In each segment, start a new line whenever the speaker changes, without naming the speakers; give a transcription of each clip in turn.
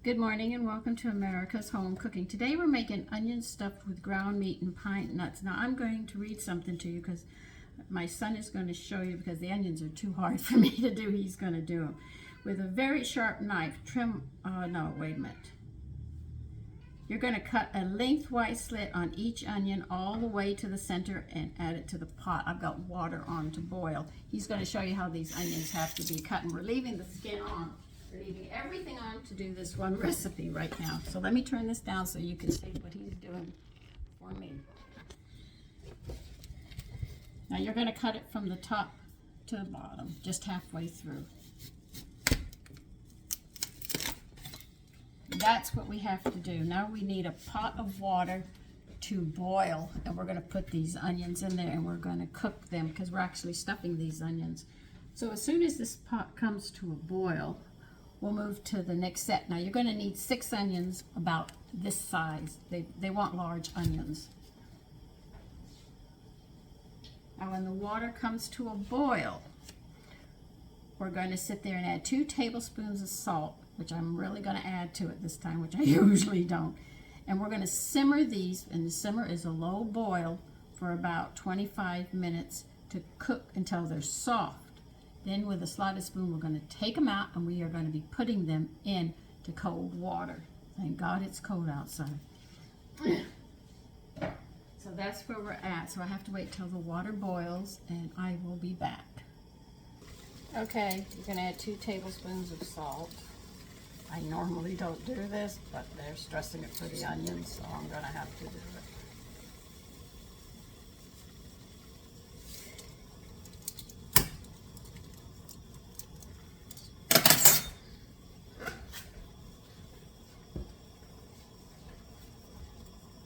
Good morning and welcome to America's Home Cooking. Today we're making onion stuffed with ground meat and pine nuts. Now I'm going to read something to you because my son is going to show you, because the onions are too hard for me to do. He's going to do them. With a very sharp knife, trim, no, wait a minute. You're going to cut a lengthwise slit on each onion all the way to the center and add it to the pot. I've got water on to boil. He's going to show you how these onions have to be cut, and we're leaving the skin on. We're leaving everything on to do this one recipe right now. So let me turn this down so you can see what he's doing for me. Now you're going to cut it from the top to the bottom, just halfway through. That's what we have to do. Now we need a pot of water to boil, and we're going to put these onions in there and we're going to cook them because we're actually stuffing these onions. So as soon as this pot comes to a boil, we'll move to the next set. Now you're going to need 6 onions about this size. They want large onions. Now when the water comes to a boil, we're going to sit there and add 2 tablespoons of salt, which I'm really going to add to it this time, which I usually don't. And we're going to simmer these, and the simmer is a low boil for about 25 minutes to cook until they're soft. Then with a slotted spoon, we're going to take them out and we are going to be putting them in to cold water. Thank God it's cold outside. So that's where we're at. So I have to wait till the water boils and I will be back. Okay, you're going to add 2 tablespoons of salt. I normally don't do this, but they're stressing it for the onions, so I'm going to have to do it.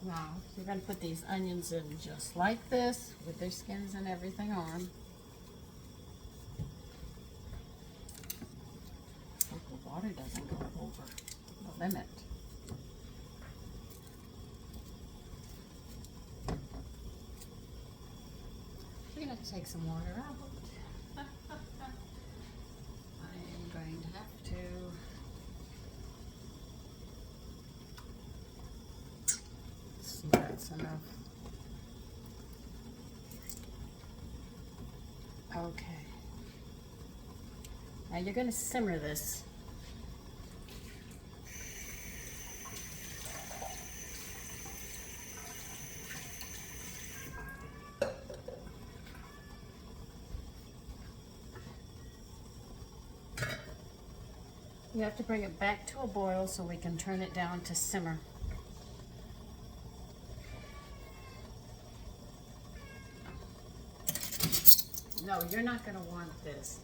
Now, you're going to put these onions in just like this, with their skins and everything on. Hope the water doesn't go over the limit. We're going to take some water out. I am going to have to. See, that's enough. Okay. Now you're going to simmer this. You have to bring it back to a boil so we can turn it down to simmer. No, you're not going to want this.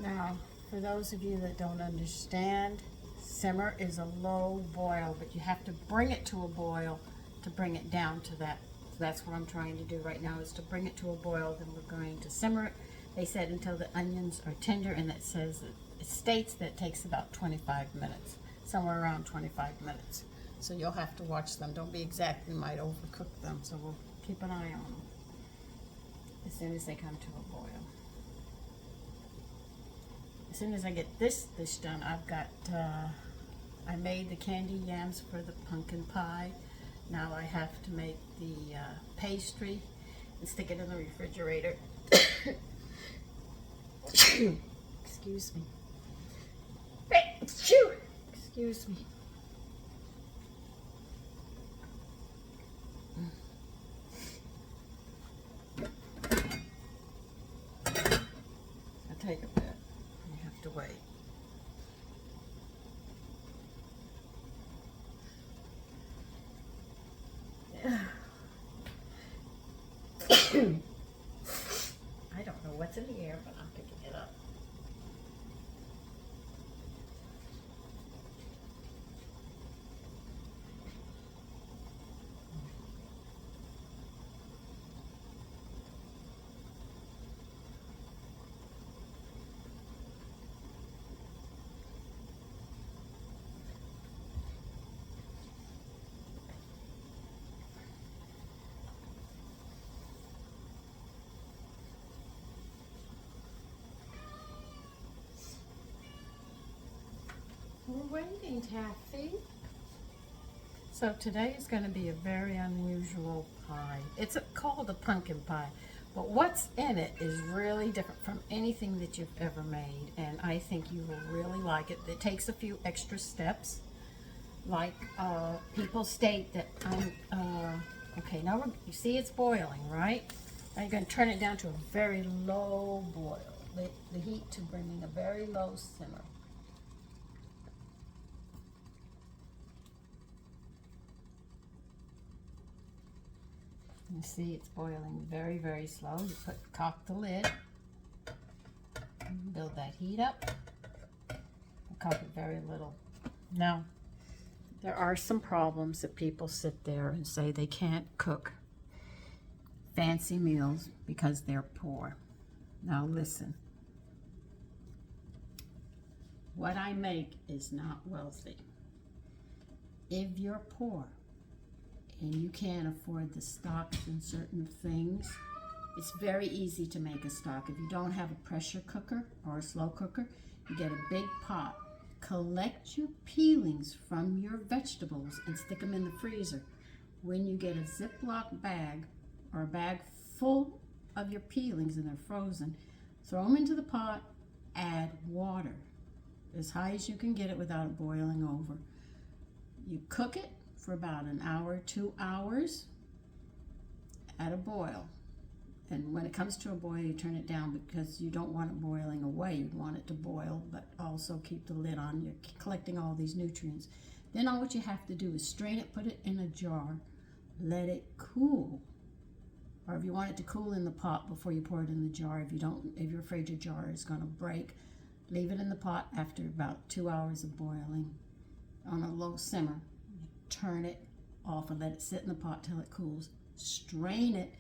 Now, for those of you that don't understand, simmer is a low boil, but you have to bring it to a boil to bring it down to that. So that's what I'm trying to do right now, is to bring it to a boil. Then we're going to simmer it. They said until the onions are tender, and it says it states that it takes about 25 minutes, somewhere around 25 minutes. So you'll have to watch them. Don't be exact, you might overcook them. So we'll keep an eye on them as soon as they come to a boil. As soon as I get this dish done, I've got, I made the candy yams for the pumpkin pie. Now I have to make the pastry and stick it in the refrigerator. Excuse me. Excuse me. I'll take a bit. You have to wait. I don't know what's in the air, but I'm picking it up.
waiting, Taffy?
So today is going to be a very unusual pie. It's called a pumpkin pie, but what's in it is really different from anything that you've ever made, and I think you will really like it. It takes a few extra steps, like people state that okay, now you see it's boiling, right? Now you're going to turn it down to a very low boil, the heat to bringing a very low simmer. You see it's boiling very, very slow. You cock the lid, build that heat up, cock it very little. Now, there are some problems that people sit there and say they can't cook fancy meals because they're poor. Now listen, what I make is not wealthy. If you're poor, and you can't afford the stocks in certain things, it's very easy to make a stock. If you don't have a pressure cooker or a slow cooker, you get a big pot. Collect your peelings from your vegetables and stick them in the freezer. When you get a Ziploc bag or a bag full of your peelings and they're frozen, throw them into the pot, add water as high as you can get it without it boiling over. You cook it for about an hour, 2 hours at a boil. And when it comes to a boil, you turn it down because you don't want it boiling away. You want it to boil, but also keep the lid on. You're collecting all these nutrients. Then all what you have to do is strain it, put it in a jar, let it cool. Or if you want it to cool in the pot before you pour it in the jar, if you're afraid your jar is going to break, leave it in the pot after about 2 hours of boiling on a low simmer. Turn it off and let it sit in the pot till it cools. Strain it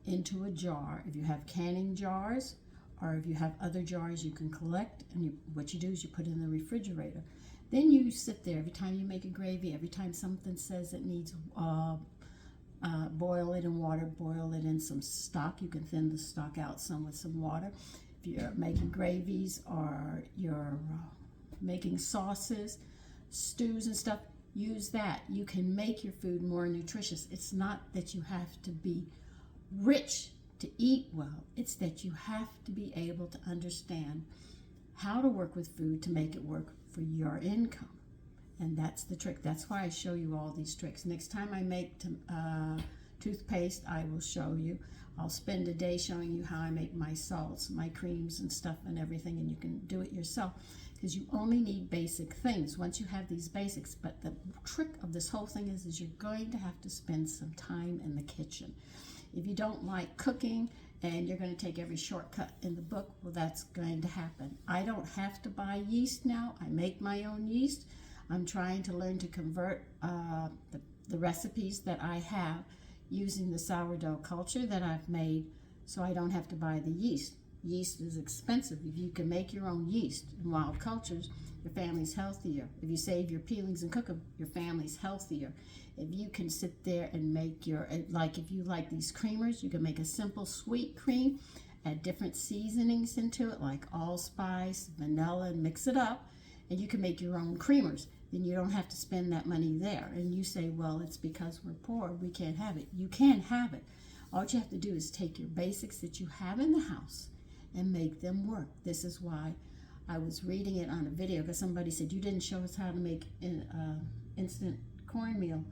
into a jar. If you have canning jars or if you have other jars you can collect, and what you do is you put it in the refrigerator. Then you sit there every time you make a gravy, every time something says it needs boil it in water, boil it in some stock. You can thin the stock out some with some water. If you're making gravies or you're making sauces, stews and stuff, use that. You can make your food more nutritious. It's not that you have to be rich to eat well. It's that you have to be able to understand how to work with food to make it work for your income. And that's the trick. That's why I show you all these tricks. Next time I make toothpaste, I will show you. I'll spend a day showing you how I make my salts, my creams and stuff and everything, and you can do it yourself. Because you only need basic things once you have these basics. But the trick of this whole thing is you're going to have to spend some time in the kitchen. If you don't like cooking and you're going to take every shortcut in the book, well, that's going to happen. I don't have to buy yeast now. I make my own yeast. I'm trying to learn to convert the recipes that I have using the sourdough culture that I've made, so I don't have to buy the yeast. Yeast is expensive. If you can make your own yeast in wild cultures, your family's healthier. If you save your peelings and cook them, your family's healthier. If you can sit there and make like if you like these creamers, you can make a simple sweet cream, add different seasonings into it like allspice, vanilla, and mix it up, and you can make your own creamers. Then you don't have to spend that money there. And you say, well, it's because we're poor, we can't have it. You can have it. All you have to do is take your basics that you have in the house and make them work. This is why I was reading it on a video, because somebody said, you didn't show us how to make instant cornmeal.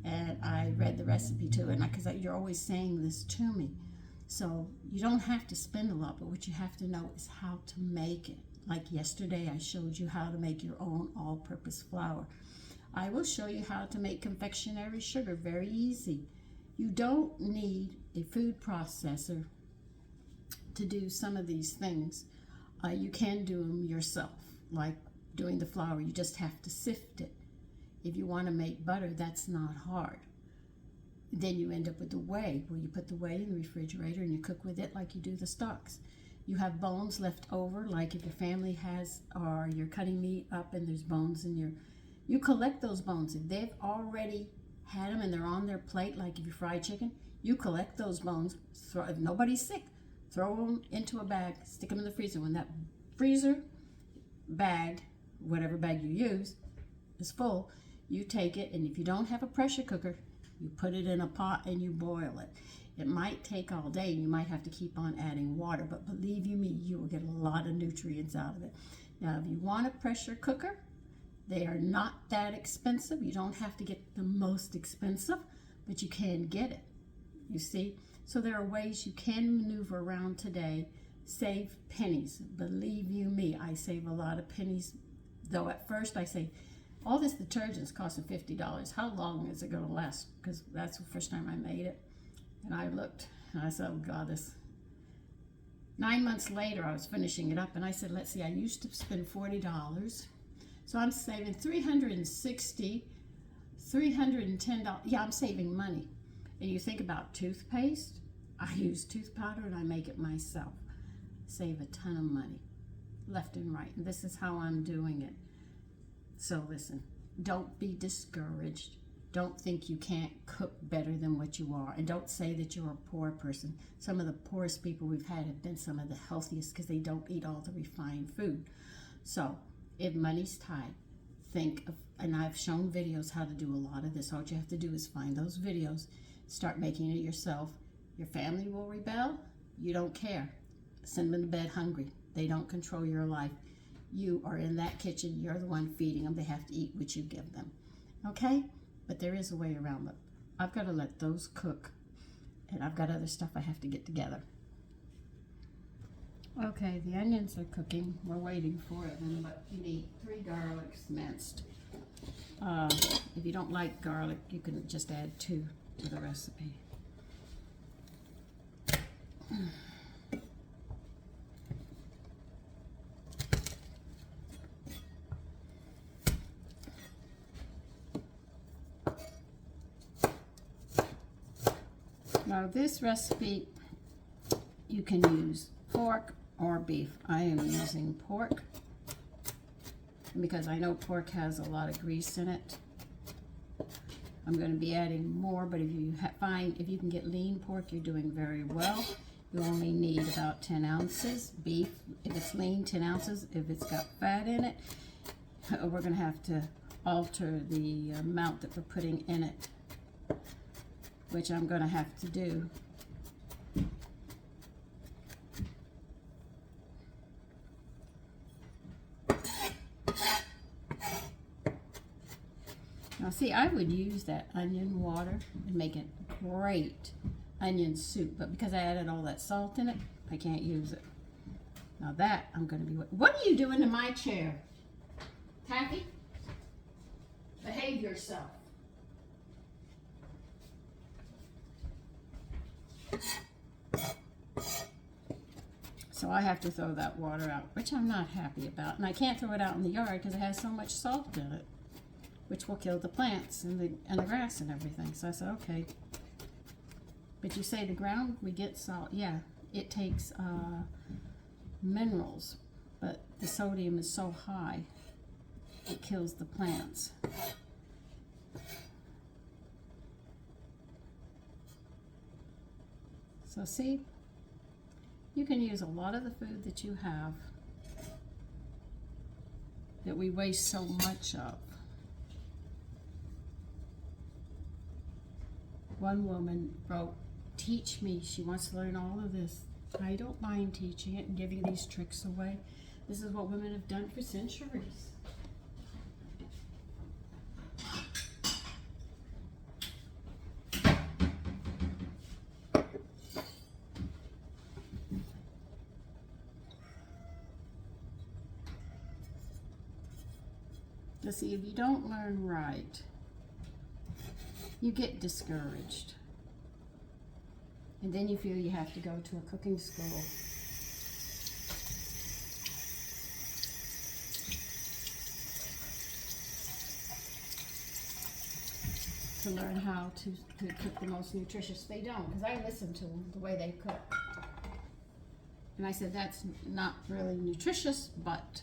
And I read the recipe too, and because you're always saying this to me. So you don't have to spend a lot, but what you have to know is how to make it. Like yesterday, I showed you how to make your own all-purpose flour. I will show you how to make confectionery sugar, very easy. You don't need a food processor to do some of these things. You can do them yourself, like doing the flour. You just have to sift it. If you want to make butter, that's not hard. Then you end up with the whey. Well, you put the whey in the refrigerator and you cook with it like you do the stocks. You have bones left over, like if your family has, or you're cutting meat up and there's bones in you collect those bones. If they've already had them and they're on their plate, like if you fry chicken, you collect those bones. If nobody's sick, throw them into a bag, stick them in the freezer. When that freezer bag, whatever bag you use, is full, you take it, and if you don't have a pressure cooker, you put it in a pot and you boil it. It might take all day, and you might have to keep on adding water, but believe you me, you will get a lot of nutrients out of it. Now, if you want a pressure cooker, they are not that expensive. You don't have to get the most expensive, but you can get it, you see? So there are ways you can maneuver around today, save pennies. Believe you me, I save a lot of pennies, though at first I say, all this detergent's costing $50. How long is it going to last? Because that's the first time I made it. And I looked, and I said, oh God, this. 9 months later, I was finishing it up, and I said, let's see, I used to spend $40. So I'm saving $360, $310. Yeah, I'm saving money. And you think about toothpaste, I use tooth powder and I make it myself. Save a ton of money, left and right. And this is how I'm doing it. So listen, don't be discouraged. Don't think you can't cook better than what you are. And don't say that you're a poor person. Some of the poorest people we've had have been some of the healthiest because they don't eat all the refined food. So if money's tight, think of, and I've shown videos how to do a lot of this. All you have to do is find those videos, start making it yourself. Your family will rebel. You don't care. Send them to bed hungry. They don't control your life. You are in that kitchen. You're the one feeding them. They have to eat what you give them. Okay? But there is a way around it. I've got to let those cook. And I've got other stuff I have to get together. Okay, the onions are cooking. We're waiting for them, but you need 3 garlics minced. If you don't like garlic, you can just add 2 to the recipe. Now this recipe, you can use pork or beef. I am using pork because I know pork has a lot of grease in it. I'm going to be adding more, but if you if you can get lean pork, you're doing very well. You only need about 10 ounces. Beef, if it's lean, 10 ounces. If it's got fat in it, we're going to have to alter the amount that we're putting in it, which I'm going to have to do. Now see, I would use that onion water and make it great onion soup, but because I added all that salt in it, I can't use it. Now that I'm going to be... What are you doing to my chair? Taffy? Behave yourself. So I have to throw that water out, which I'm not happy about. And I can't throw it out in the yard because it has so much salt in it, which will kill the plants and the grass and everything. So I said, okay. But you say the ground, we get salt. Yeah, it takes minerals, but the sodium is so high, it kills the plants. So see, you can use a lot of the food that you have that we waste so much of. One woman wrote, teach me. She wants to learn all of this. I don't mind teaching it and giving these tricks away. This is what women have done for centuries. You see, if you don't learn right, you get discouraged. And then you feel you have to go to a cooking school. To learn how to cook the most nutritious. They don't, because I listen to them, the way they cook. And I said, that's not really nutritious, but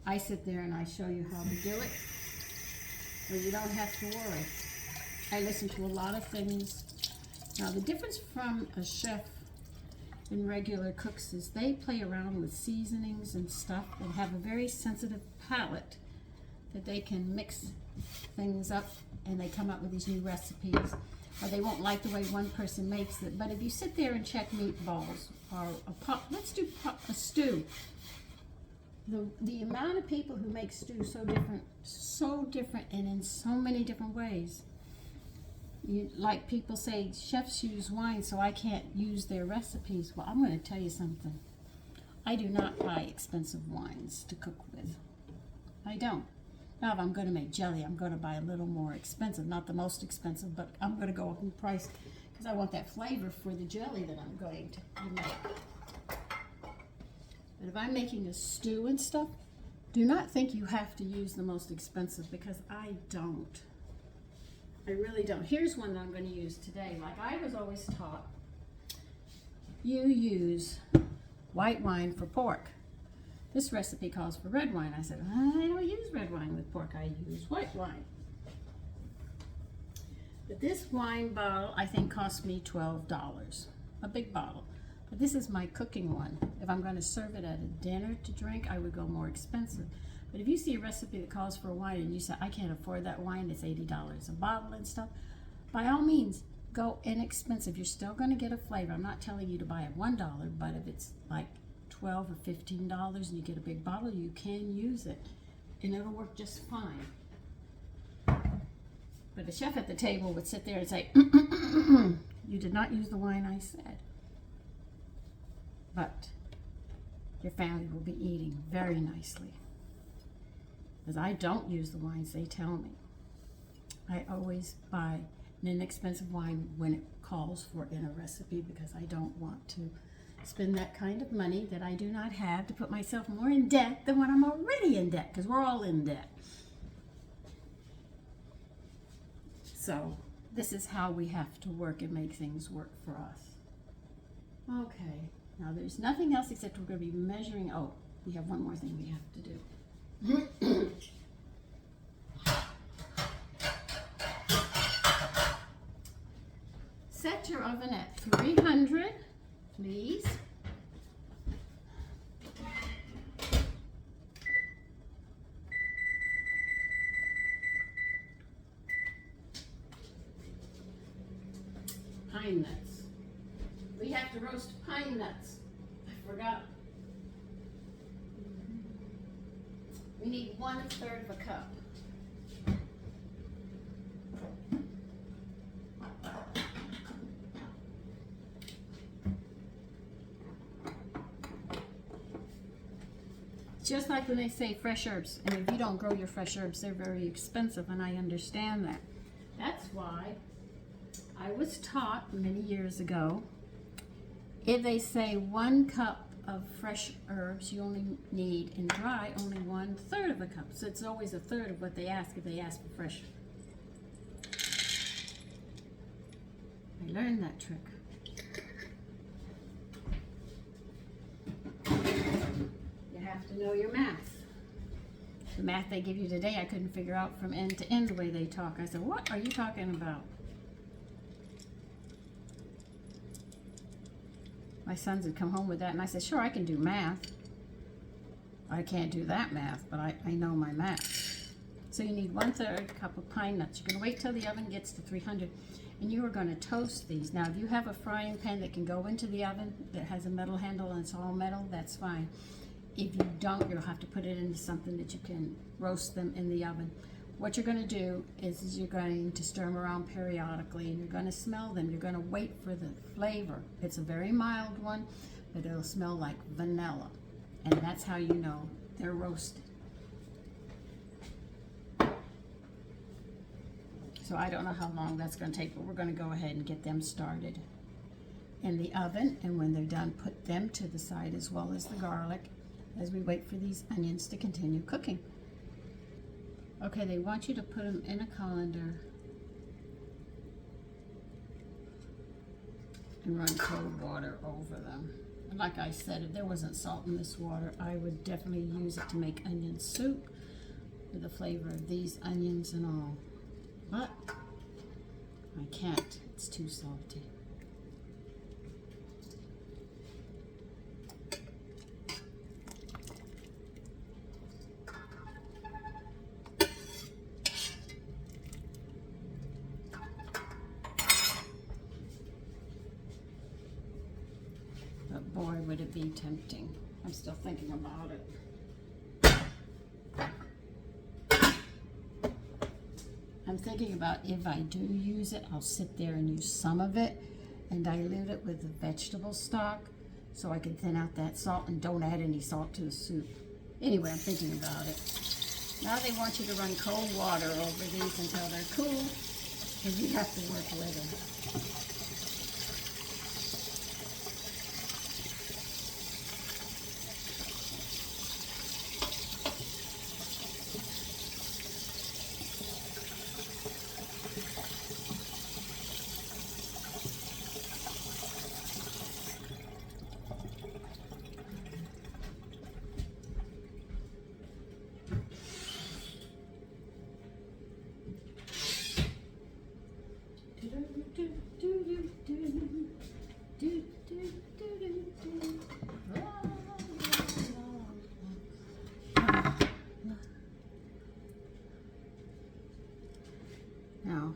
I sit there and I show you how to do it, where you don't have to worry. I listen to a lot of things. Now the difference from a chef and regular cooks is they play around with seasonings and stuff and have a very sensitive palate that they can mix things up and they come up with these new recipes, or they won't like the way one person makes it. But if you sit there and check meatballs or let's do a stew. The amount of people who make stew so different and in so many different ways. Like people say, chefs use wine, so I can't use their recipes. Well, I'm going to tell you something. I do not buy expensive wines to cook with. I don't. Now, if I'm going to make jelly, I'm going to buy a little more expensive. Not the most expensive, but I'm going to go up in price because I want that flavor for the jelly that I'm going to make. But if I'm making a stew and stuff, do not think you have to use the most expensive, because I don't. I really don't. Here's one that I'm going to use today. Like I was always taught, you use white wine for pork. This recipe calls for red wine. I said, I don't use red wine with pork. I use white wine. But this wine bottle, I think, cost me $12. A big bottle. But this is my cooking one. If I'm going to serve it at a dinner to drink, I would go more expensive. But if you see a recipe that calls for a wine and you say, I can't afford that wine, it's $80 a bottle and stuff, by all means, go inexpensive. You're still going to get a flavor. I'm not telling you to buy at $1, but if it's like $12 or $15 and you get a big bottle, you can use it. And it'll work just fine. But a chef at the table would sit there and say, you did not use the wine I said. But your family will be eating very nicely. Because I don't use the wines they tell me. I always buy an inexpensive wine when it calls for in a recipe, because I don't want to spend that kind of money that I do not have to put myself more in debt than when I'm already in debt, because we're all in debt. So this is how we have to work and make things work for us. Okay, now there's nothing else except we're going to be measuring. Oh, we have one more thing we have to do. Set your oven at 300, please. Pine nuts. We have to roast pine nuts. I forgot. We need 1/3 of a cup. Just like when they say fresh herbs, and if you don't grow your fresh herbs, they're very expensive, and I understand that. That's why I was taught many years ago, if they say 1 cup of fresh herbs, you only need, in dry, only 1/3 of a cup. So it's always 1/3 of what they ask if they ask for fresh. I learned that trick. You have to know your math. The math they give you today, I couldn't figure out from end to end the way they talk. I said, what are you talking about? My sons had come home with that, and I said, sure, I can do math. I can't do that math, but I know my math. So you need 1/3 cup of pine nuts. You're going to wait till the oven gets to 300, and you are going to toast these. Now, if you have a frying pan that can go into the oven that has a metal handle and it's all metal, that's fine. If you don't, you'll have to put it into something that you can roast them in the oven. What you're going to do is you're going to stir them around periodically, and you're going to smell them. You're going to wait for the flavor. It's a very mild one, but it'll smell like vanilla. And that's how you know they're roasted. So I don't know how long that's going to take, but we're going to go ahead and get them started in the oven. And when they're done, put them to the side as well as the garlic as we wait for these onions to continue cooking. Okay, they want you to put them in a colander and run cold water over them. And like I said, if there wasn't salt in this water, I would definitely use it to make onion soup with the flavor of these onions and all. But I can't, it's too salty. might be tempting. I'm still thinking about it. I'm thinking about if I do use it, I'll sit there and use some of it and dilute it with the vegetable stock so I can thin out that salt and don't add any salt to the soup. Anyway, I'm thinking about it. Now they want you to run cold water over these until they're cool, because you have to work with them. Now,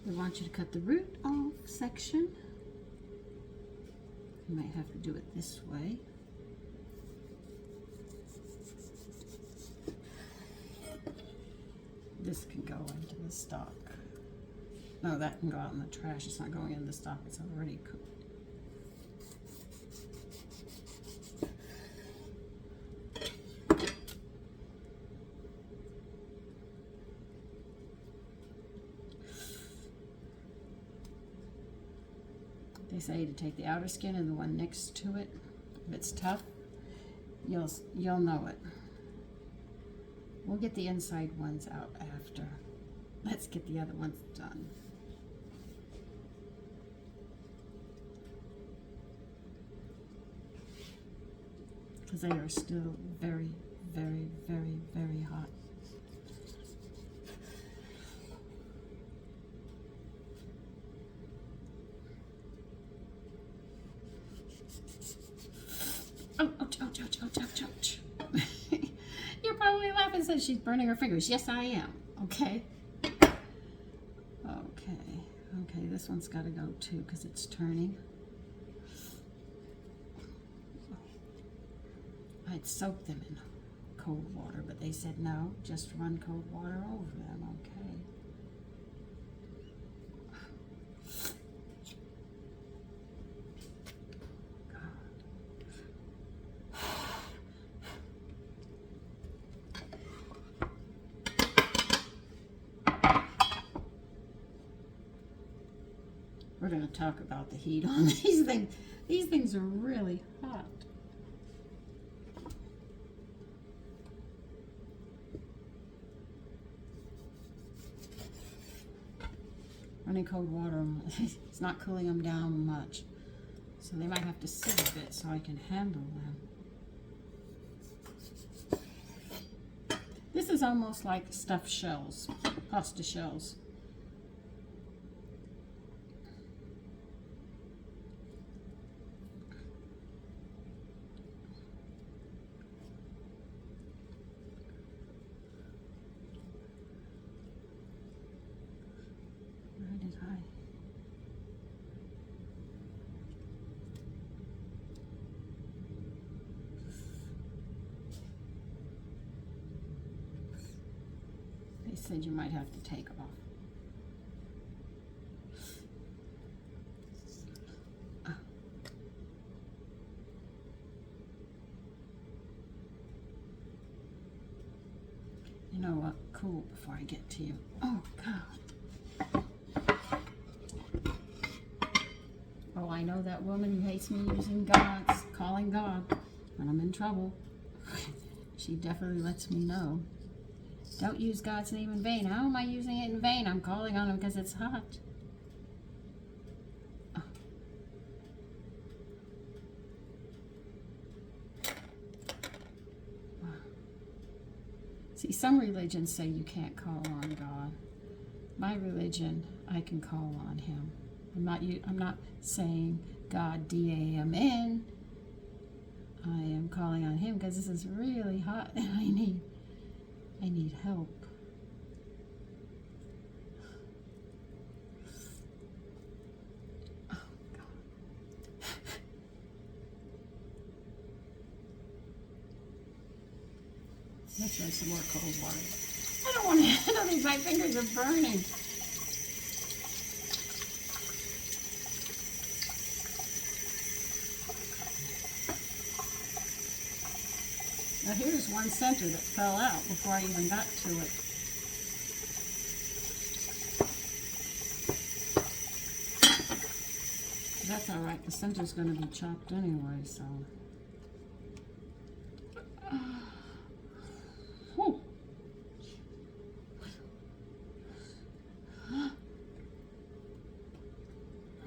they want you to cut the root off section. You might have to do it this way. This can go into the stock. No, that can go out in the trash. It's not going in the stock. It's already cooked. They say to take the outer skin and the one next to it. If it's tough, you'll know it. We'll get the inside ones out after. Let's get the other ones done. Because they are still very, very, very, very hot. Oh, ouch, ouch, ouch, ouch, ouch, ouch. You're probably laughing since she's burning her fingers. Yes, I am. Okay. Okay, this one's got to go too because it's turning. I'd soak them in cold water, but they said no, just run cold water over them. Okay. We're going to talk about the heat on these things. These things are really hot. Running cold water, it's not cooling them down much. So they might have to sit a bit so I can handle them. This is almost like stuffed shells, pasta shells. They said you might have to take off. You know what? Cool before I get to you. Oh, God. Oh, I know that woman who hates me using God's, calling God when I'm in trouble. She definitely lets me know. Don't use God's name in vain. How am I using it in vain? I'm calling on him because it's hot. Oh. Wow. See, some religions say you can't call on God. My religion, I can call on him. I'm not saying God D-A-M-N. I am calling on him because this is really hot and I need help. Let's try some more cold water. I don't want to handle these. My fingers are burning. Now here's one center that fell out before I even got to it. That's all right. The center's going to be chopped anyway, so.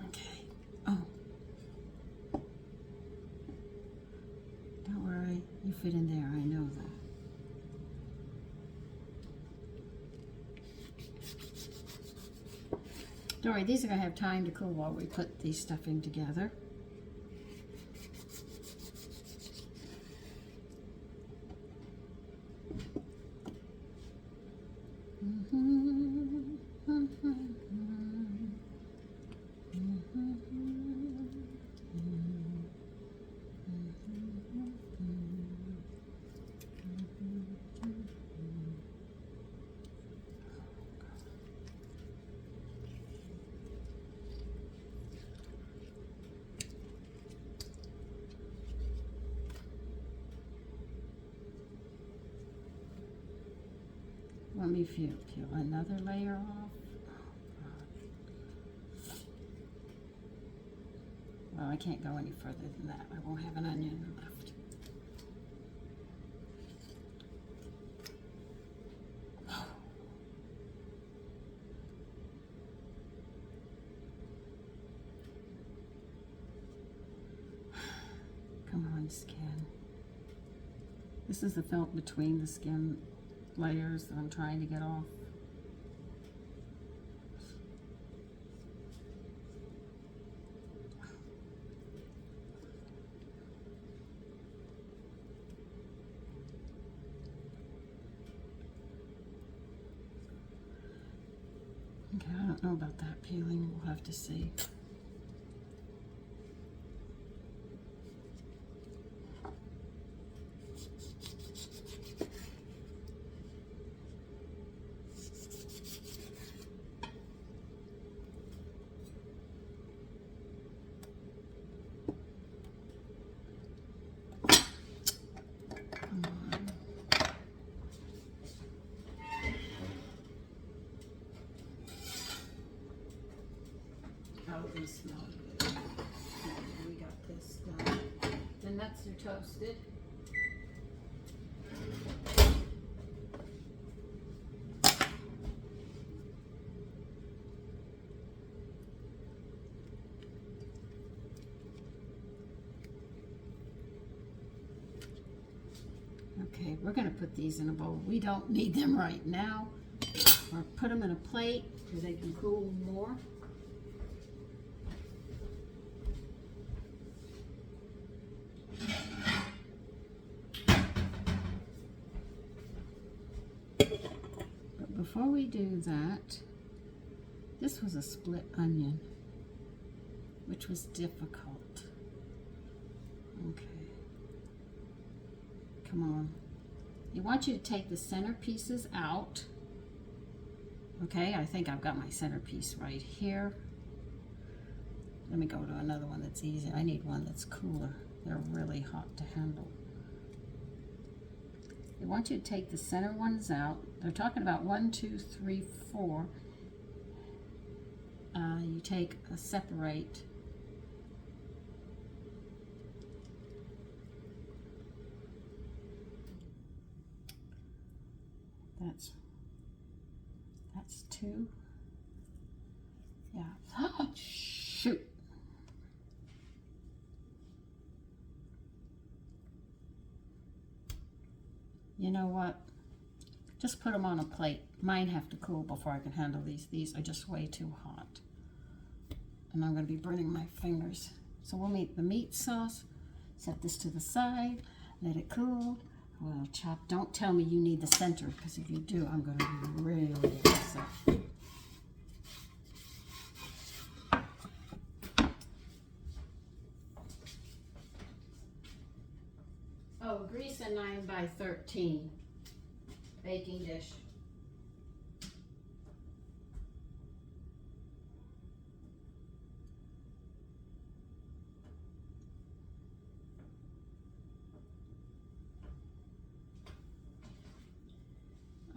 Okay. Oh. Don't worry. You fit in there. I know that. Don't worry, these are going to have time to cool while we put the stuffing together. Let me peel another layer off. Well, I can't go any further than that. I won't have an onion left. Come on, skin. This is the felt between the skin layers that I'm trying to get off. Okay, I don't know about that peeling. We'll have to see. Oh, they smell good. We got this done. The nuts are toasted. Okay, we're going to put these in a bowl. We don't need them right now. Or put them in a plate where they can cool more. But before we do that, this was a split onion, which was difficult. Okay. Come on. You want you to take the center pieces out. Okay, I think I've got my centerpiece right here. Let me go to another one that's easy. I need one that's cooler. They're really hot to handle. They want you to take the center ones out. They're talking about 1, 2, 3, 4. You take a separate. That's 2. Yeah. Oh, shoot. You know what? Just put them on a plate. Mine have to cool before I can handle these. These are just way too hot. And I'm going to be burning my fingers. So we'll make the meat sauce. Set this to the side. Let it cool. We'll chop. Don't tell me you need the center, because if you do, I'm going to be really upset. Oh, grease a 9 by 13. baking dish.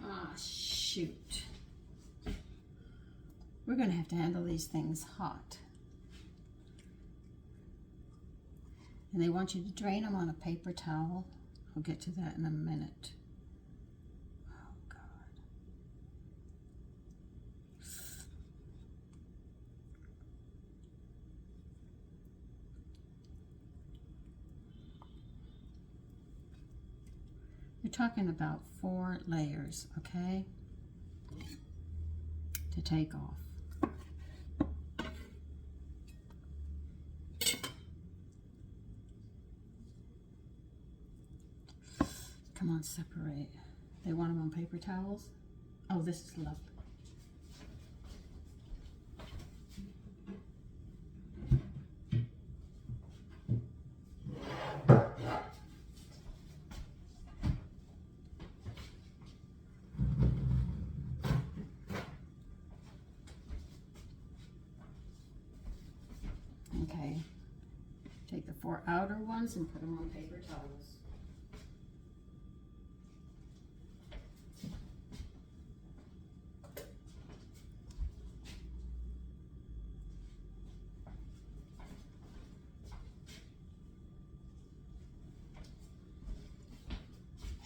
Ah, shoot. We're going to have to handle these things hot. And they want you to drain them on a paper towel. I'll get to that in a minute. Oh, God. You're talking about 4 layers, okay, to take off. Come on, separate. They want them on paper towels? Oh, this is lovely. Okay, take the 4 outer ones and put them on paper towels.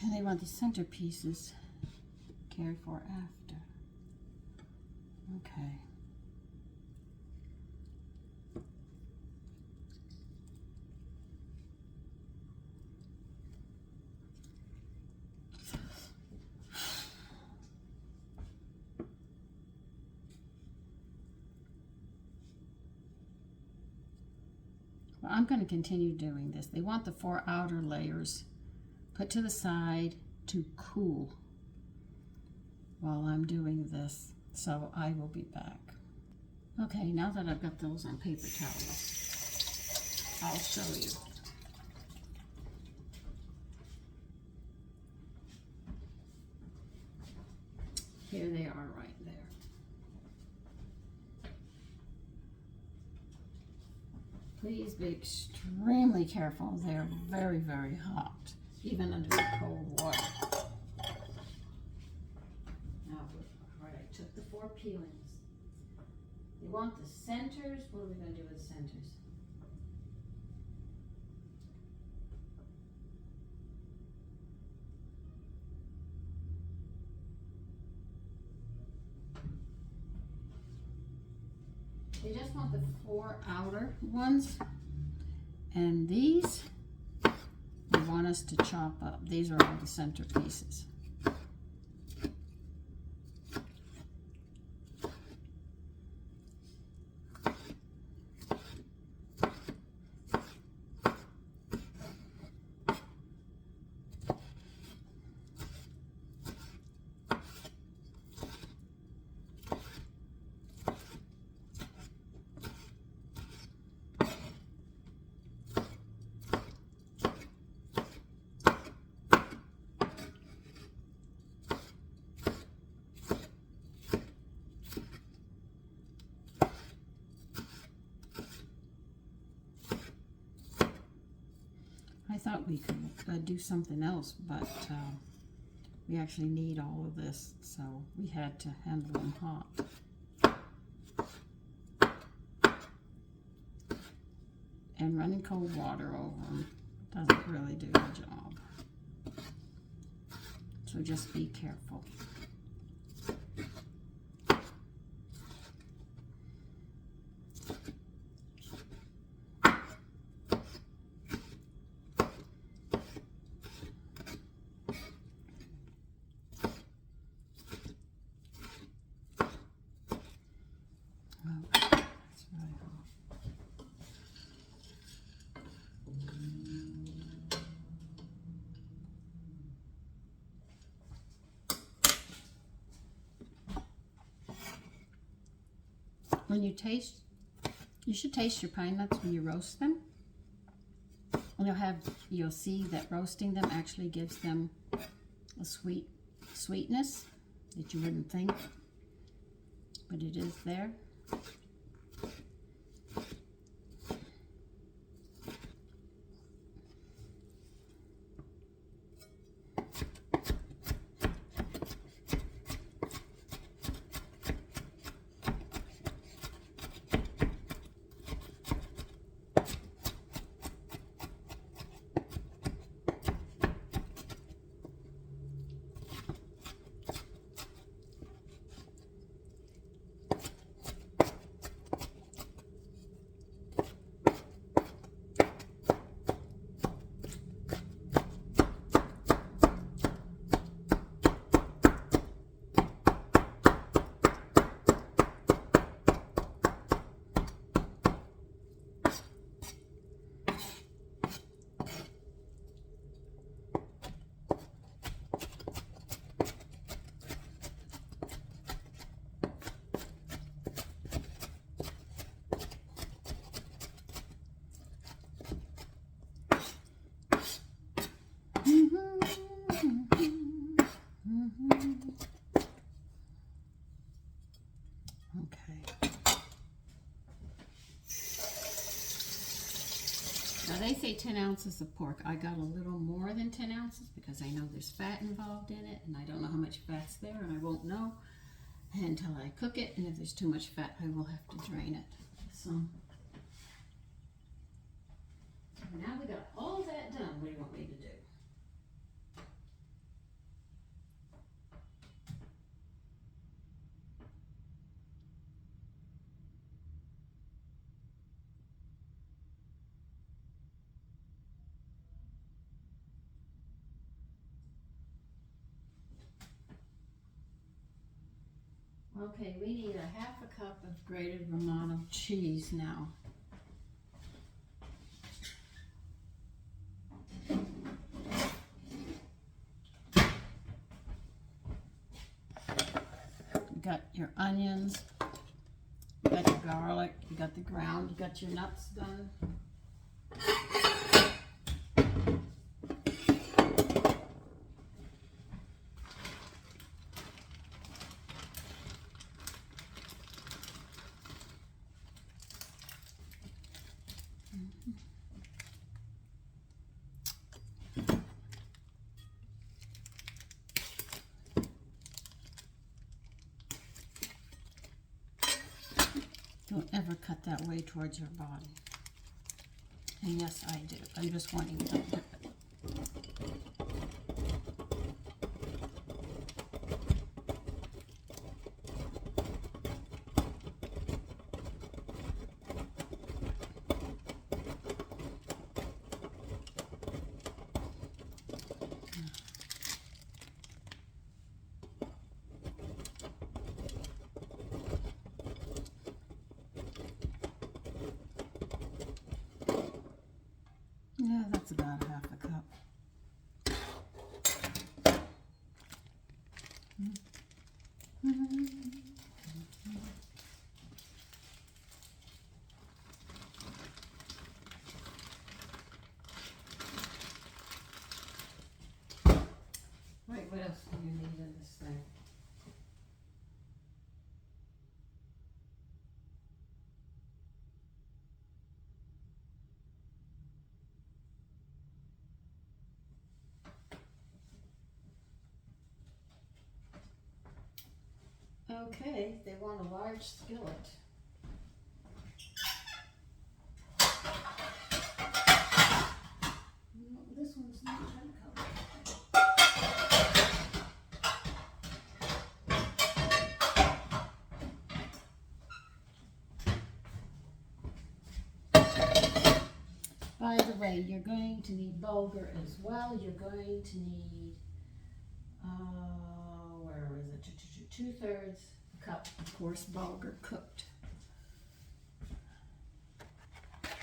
And they want the centerpieces cared for after. Okay. Well, I'm going to continue doing this. They want the 4 outer layers put to the side to cool while I'm doing this. So I will be back. Okay, now that I've got those on paper towels, I'll show you. Here they are right there. Please be extremely careful. They're very, very hot, even under the cold water. Now, all right, I took the 4 peelings. You want the centers? What are we going to do with the centers? They just want the 4 outer ones, and these they want us to chop up. These are all the center pieces. I thought we could do something else, but we actually need all of this, so we had to handle them hot. And running cold water over them doesn't really do the job. So just be careful. When you taste, you should taste your pine nuts when you roast them. And you'll see that roasting them actually gives them a sweet sweetness that you wouldn't think, but it is there. Now they say 10 ounces of pork. I got a little more than 10 ounces because I know there's fat involved in it, and I don't know how much fat's there, and I won't know until I cook it, and if there's too much fat, I will have to drain it. So now we got all that done. What do you want me to do? Okay, we need a half a cup of grated Romano cheese now. You got your onions, you got your garlic, you got the ground, you got your nuts done. Don't ever cut that way towards your body. And yes, I do. I'm just wanting you to dip it. Yeah, that's about half a cup. Right, what else do you need in this thing? Okay, they want a large skillet. No, this one's not that color. By the way, you're going to need bulgur as well. You're going to need, where is it? 2/3 cup, of course, bulgur cooked.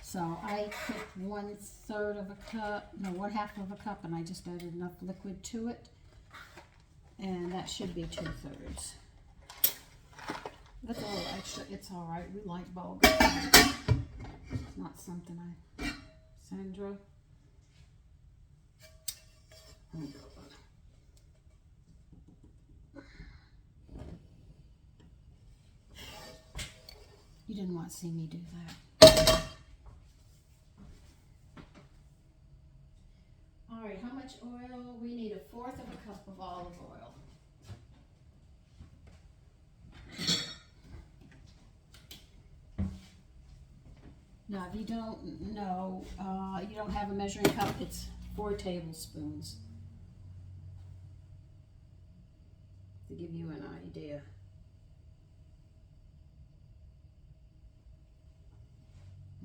So I cooked 1/3 of a cup, no, 1/2 of a cup, and I just added enough liquid to it. And that should be 2/3. That's all, actually, it's all right. We like bulgur. It's not something Sandra. You didn't want to see me do that. All right, how much oil? We need 1/4 of a cup of olive oil. Now, if you don't know, you don't have a measuring cup, it's 4 tablespoons. To give you an idea.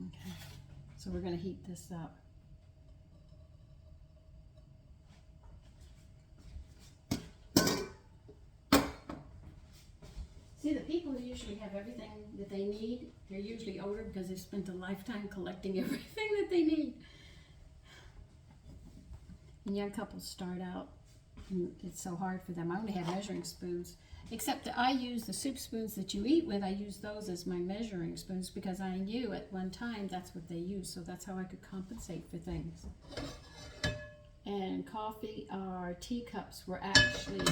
Okay, so we're going to heat this up. See, the people who usually have everything that they need, they're usually older because they've spent a lifetime collecting everything that they need. And young couples start out, and it's so hard for them. I only have measuring spoons, except that I use the soup spoons that you eat with. I use those as my measuring spoons because I knew at one time that's what they used, so that's how I could compensate for things. And coffee or teacups were actually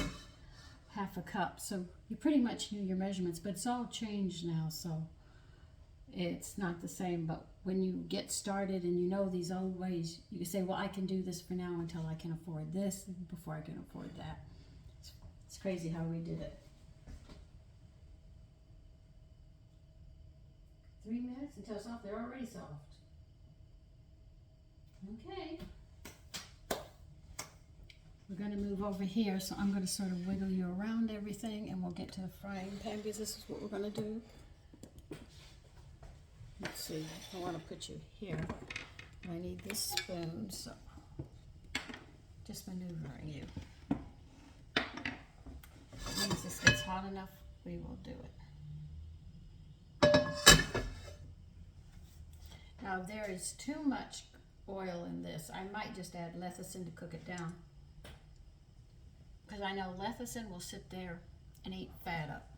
1/2 cup, so you pretty much knew your measurements, but it's all changed now, so it's not the same. But when you get started and you know these old ways, you can say, well, I can do this for now until I can afford this before I can afford that. It's crazy how we did it. 3 minutes until soft. They're already soft. Okay. We're going to move over here, so I'm going to sort of wiggle you around everything, and we'll get to the frying pan because this is what we're going to do. Let's see, I want to put you here. I need this spoon, so just maneuvering you. Once this gets hot enough, we will do it. Now, if there is too much oil in this, I might just add lecithin to cook it down. Because I know lecithin will sit there and eat fat up.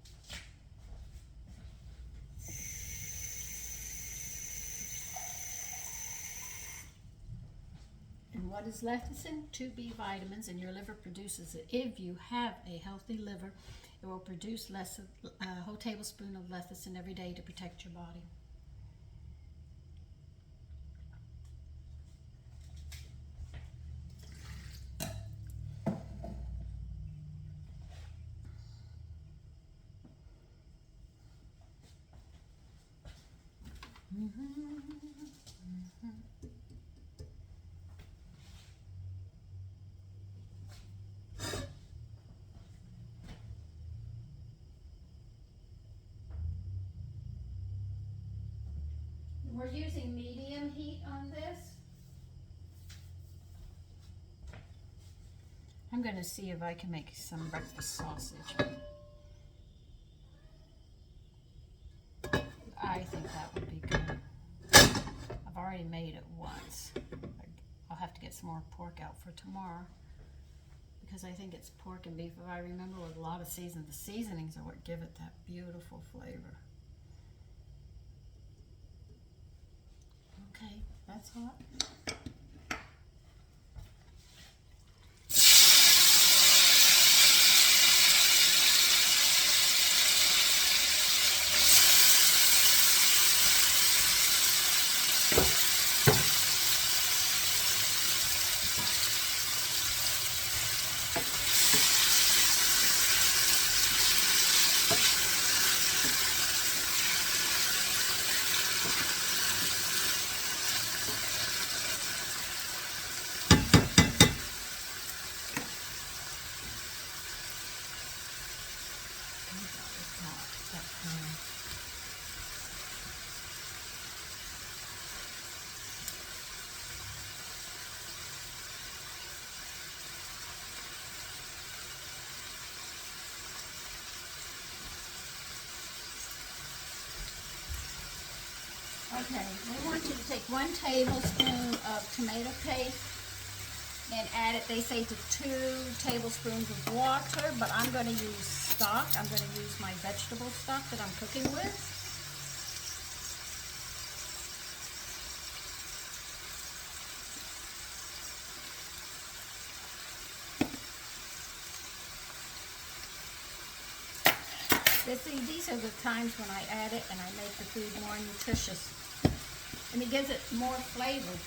And what is lecithin? 2B vitamins, and your liver produces it. If you have a healthy liver, it will produce a whole tablespoon of lecithin every day to protect your body. We're using medium heat on this. I'm going to see if I can make some breakfast sausage. I think that would be good. I've already made it once. I'll have to get some more pork out for tomorrow because I think it's pork and beef, if I remember, with a lot of seasoning. The seasonings are what give it that beautiful flavor. Okay, that's hot. Okay, we want you to take 1 tablespoon of tomato paste and add it, they say, to 2 tablespoons of water, but I'm going to use stock. I'm going to use my vegetable stock that I'm cooking with. These are the times when I add it and I make the food more nutritious. And it gives it more flavor.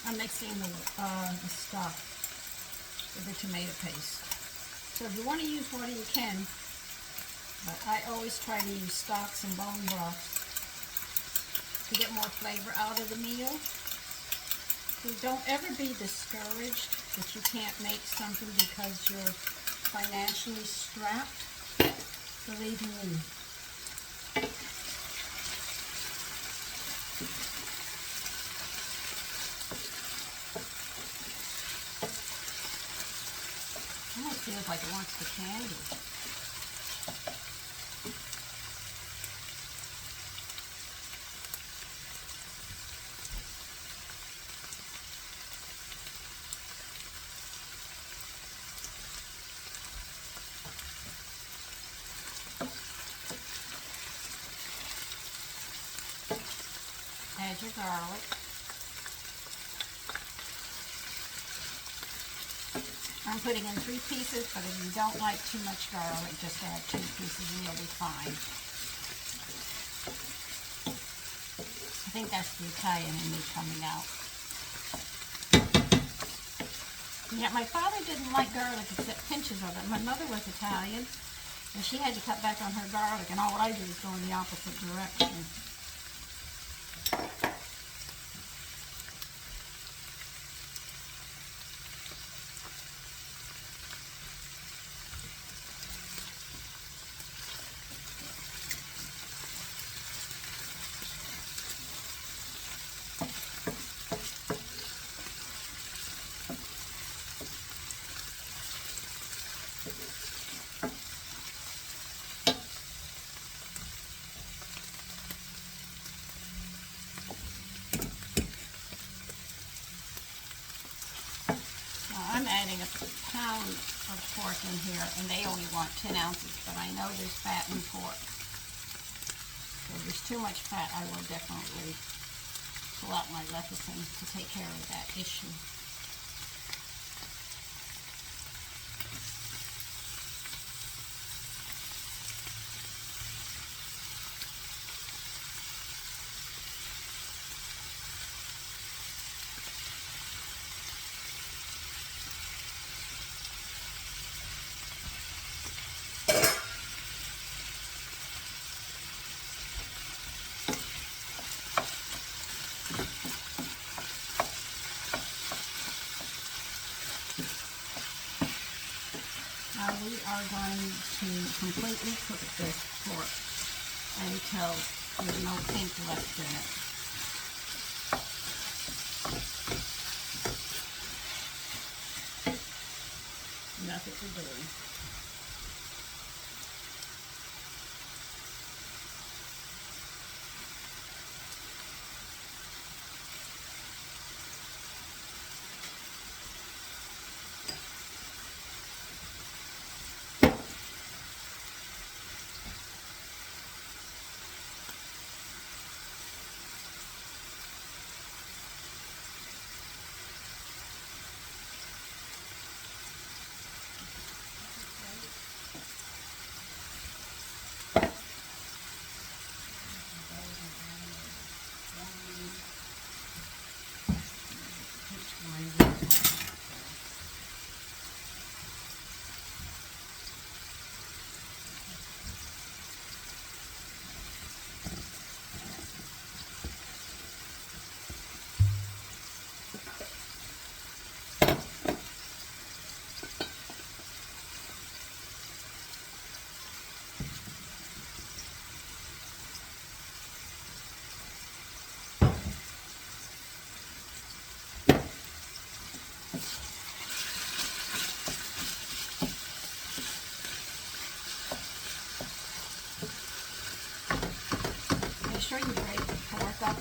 I'm mixing the stock with the tomato paste. So if you want to use water, you can, but I always try to use stocks and bone broths to get more flavor out of the meal. So don't ever be discouraged that you can't make something because you're financially strapped. Believe me. Almost feels like it wants the candy. Add your garlic. I'm putting in 3 pieces, but if you don't like too much garlic, just add 2 pieces and you'll be fine. I think that's the Italian in me coming out. Yeah, my father didn't like garlic except pinches of it. My mother was Italian, and she had to cut back on her garlic, and all I do is go in the opposite direction. I'm adding a pound of pork in here, and they only want 10 ounces, but I know there's fat in pork. So if there's too much fat, I will definitely pull out my lecithin to take care of that issue. Now we are going to completely cook this pork until there's no pink left in it. Nothing to do.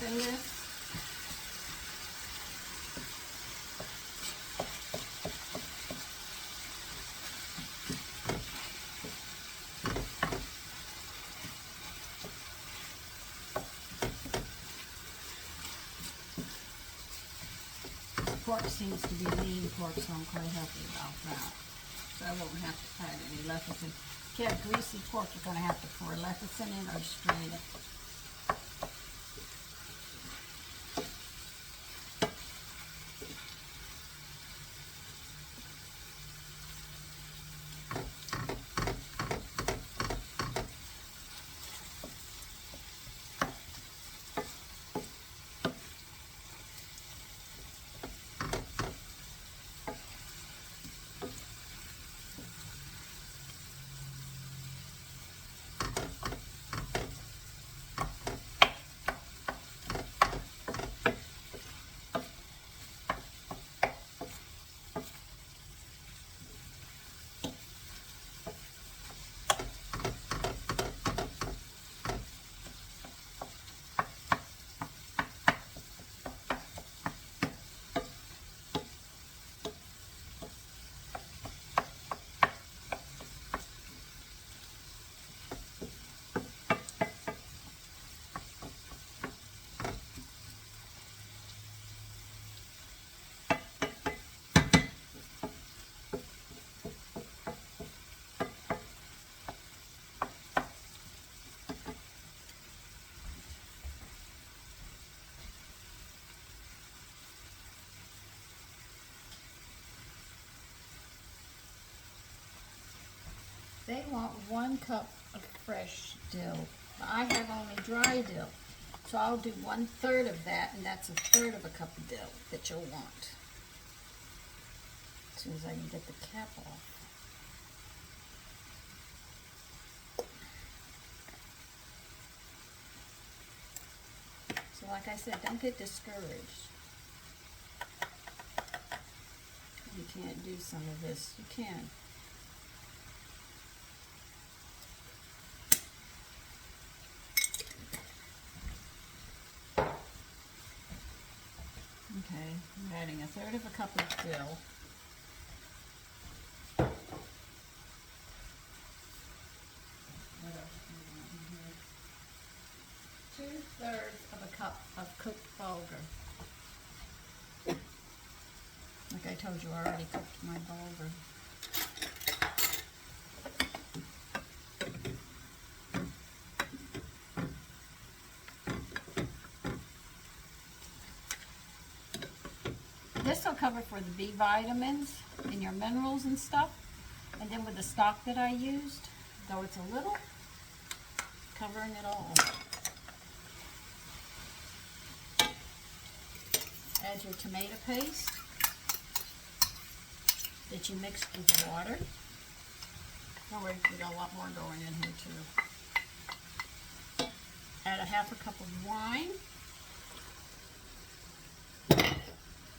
soften this. Pork seems to be lean pork, so I'm quite happy about that. So I won't have to add any lecithin. If you have greasy pork, you're going to have to pour lecithin in or strain it. They want 1 cup of fresh dill. I have only dry dill. So I'll do 1/3 of that, and that's 1/3 of a cup of dill that you'll want. As soon as I can get the cap off. So like I said, don't get discouraged. You can't do some of this. You can. Okay, I'm adding 1/3 of a cup of dill. What else do you want in here? 2/3 of a cup of cooked bulgur. Like I told you, I already cooked my bulgur. This will cover for the B vitamins and your minerals and stuff. And then with the stock that I used, though it's a little, covering it all. Add your tomato paste that you mixed with water. Don't worry, we got a lot more going in here too. Add 1/2 cup of wine.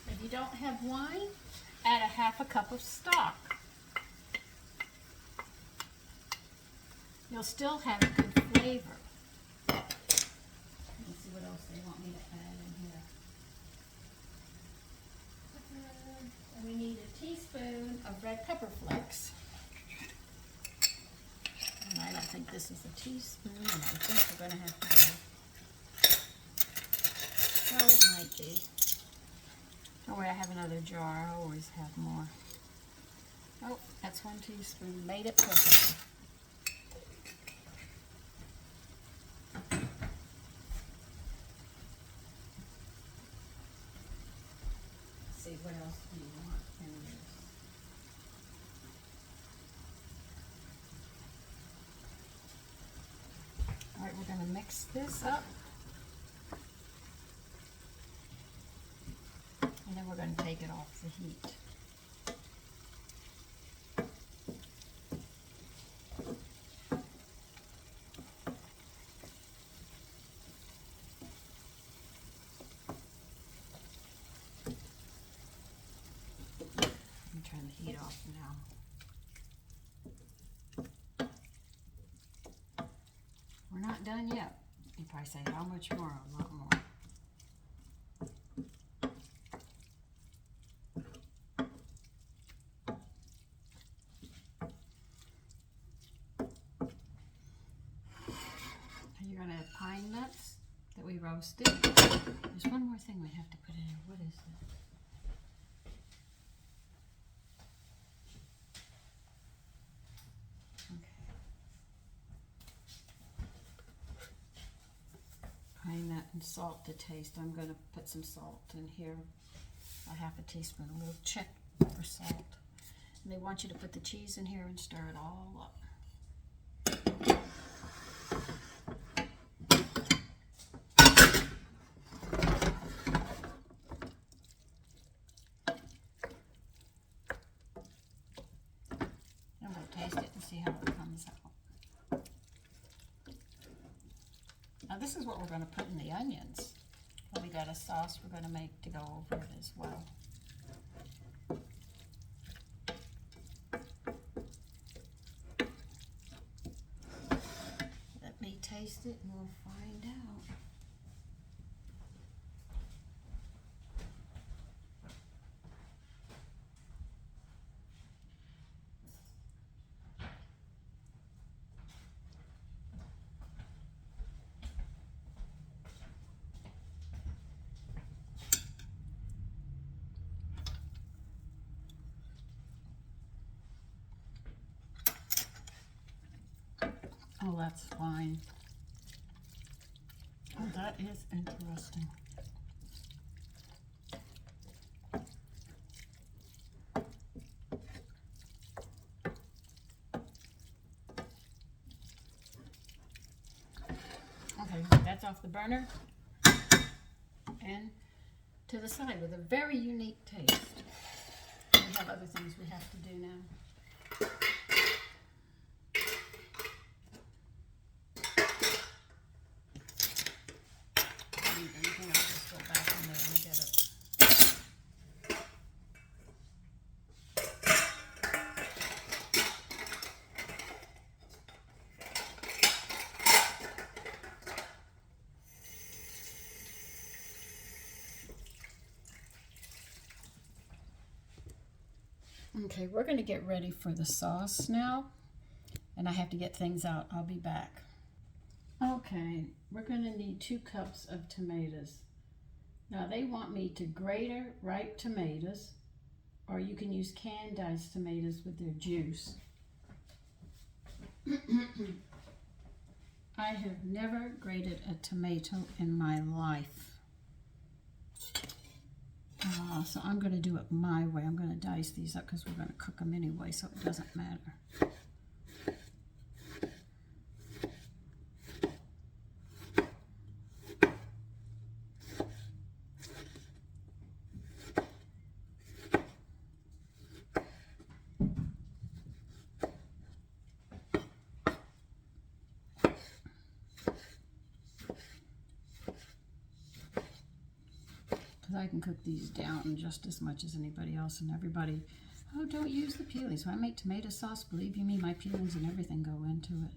If you don't have wine, add 1/2 cup of stock. You'll still have a good flavor. Let's see what else they want me to add in here. And we need a teaspoon of red pepper flakes. And I don't think this is a teaspoon, and I think we're going to have to go. Well, it might be. Don't worry, I have another jar. I always have more. Oh, that's 1 teaspoon. Made it perfect. Let's see, what else do you want in this? All right, we're going to mix this up. And then we're going to take it off the heat. I'm turning the heat off now. We're not done yet. You probably say, how much more? A lot more. had pine nuts that we roasted. There's one more thing we have to put in here. What is it? Pine nut and salt to taste. I'm going to put some salt in here, a half a teaspoon. We'll check for salt. And they want you to put the cheese in here and stir it all up. And we'll taste it and see how it comes out. Now this is what we're going to put in the onions. Well, we got a sauce we're going to make to go over it as well. Let me taste it and we'll find out. Oh, that's fine. Oh, that is interesting. Okay, that's off the burner and to the side with a very unique taste. We have other things we have to do now. Okay, we're going to get ready for the sauce now, and I have to get things out. I'll be back. Okay, we're going to need 2 cups of tomatoes. Now they want me to grate ripe tomatoes, or you can use canned diced tomatoes with their juice. I have never grated a tomato in my life. So I'm going to do it my way. I'm going to dice these up because we're going to cook them anyway, so it doesn't matter. I can cook these down just as much as anybody else, and everybody, oh, don't use the peelings. When I make tomato sauce, believe you me, my peelings and everything go into it.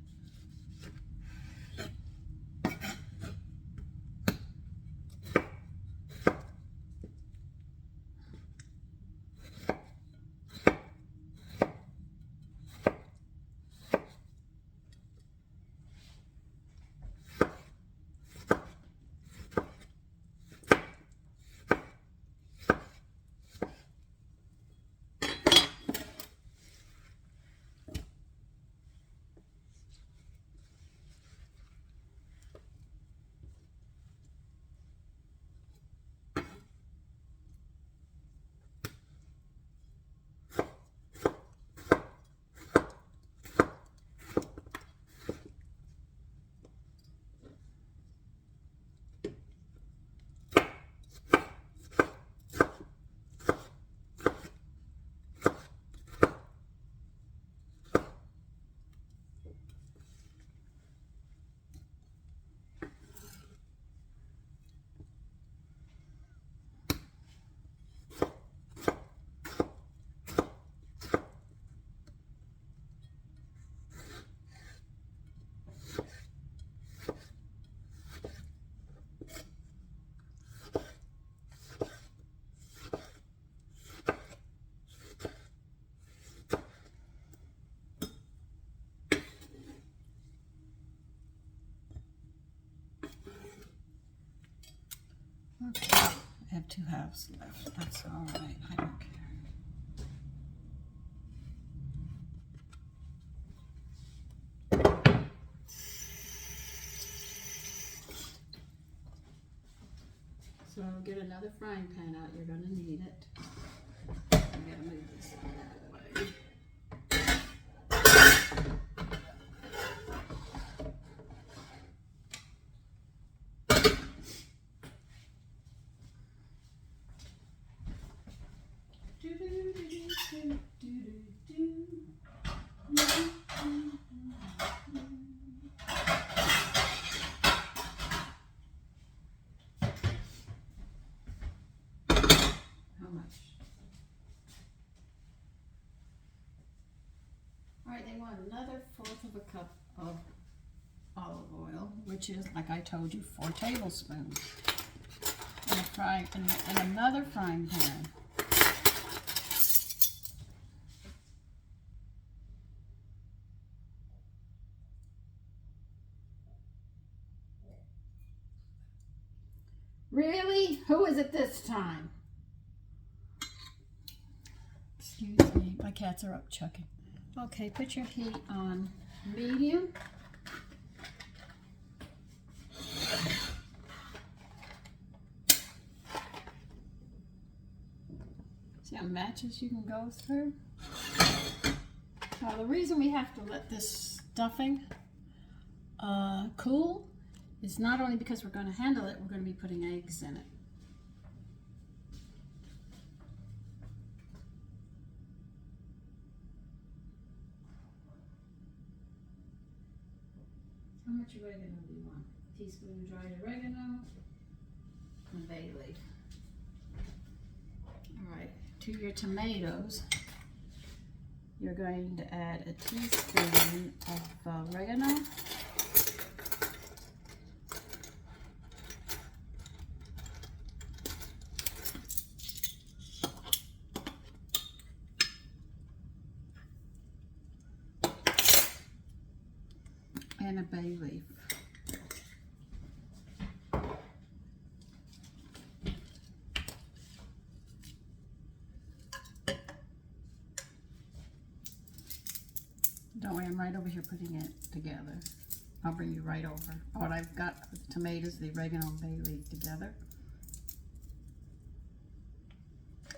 have 2 halves left. That's all right. I don't care. So get another frying pan out. You're going to need it. I'm going to move this out of the way. How much? All right, they want another 1/4 of a cup of olive oil, which is, like I told you, 4 tablespoons. In another frying pan. Really? Who is it this time? Excuse me, my cats are up chucking. Okay, put your heat on medium. See how matches you can go through? Now the reason we have to let this stuffing cool is not only because we're going to handle it, we're going to be putting eggs in it. How much oregano do you want? A teaspoon of dried oregano and bay leaf. All right, to your tomatoes, you're going to add a teaspoon of oregano. And a bay leaf. Don't worry, I'm right over here putting it together. I'll bring you right over. What I've got with the tomatoes, the oregano and bay leaf together.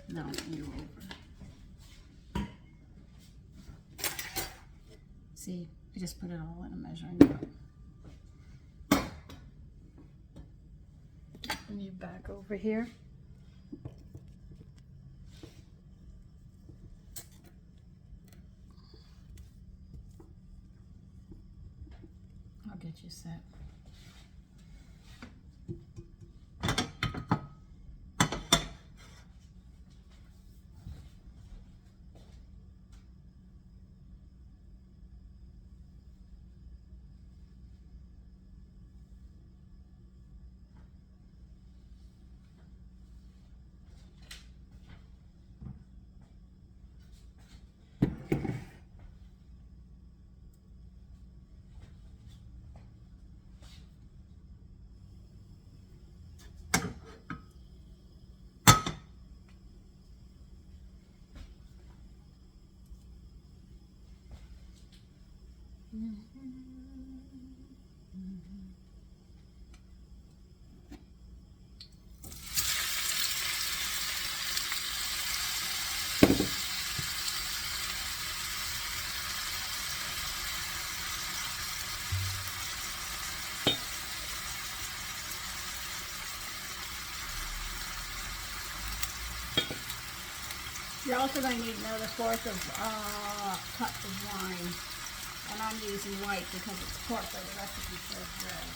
Now I'll bring you over. See, I just put it all in a measuring cup. Bring you back over here. I'll get you set. You're also going to need another 1/4 of cup of wine. And I'm using white because it's pork, but the recipe says red.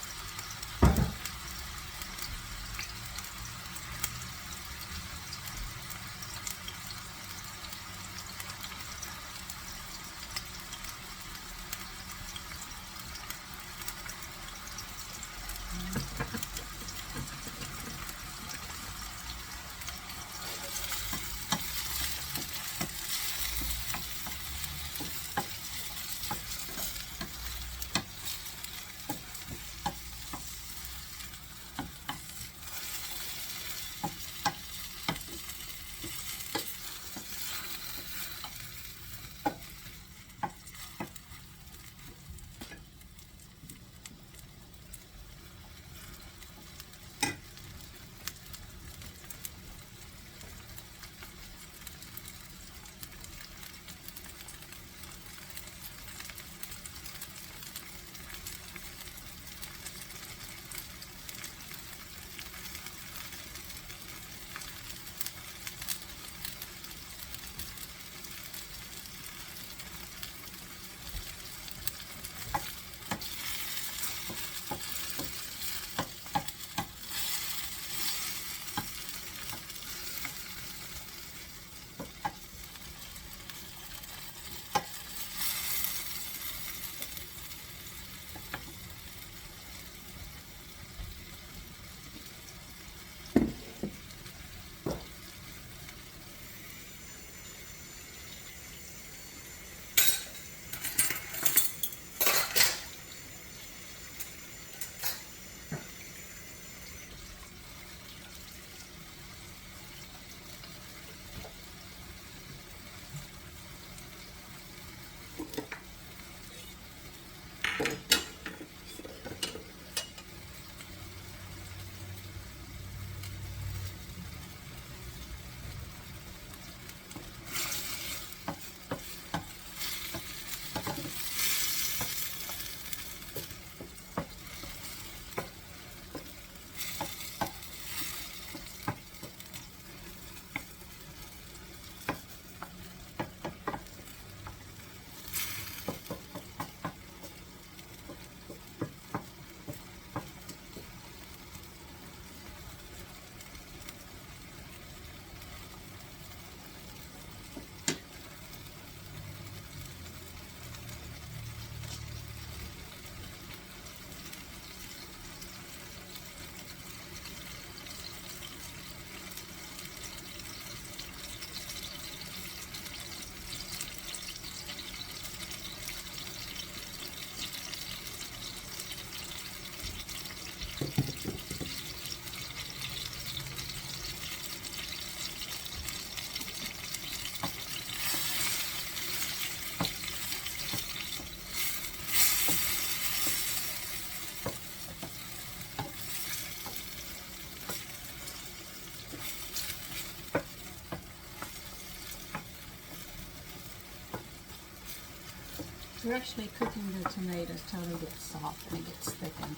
We're actually cooking the tomatoes till they get soft and it gets thickened.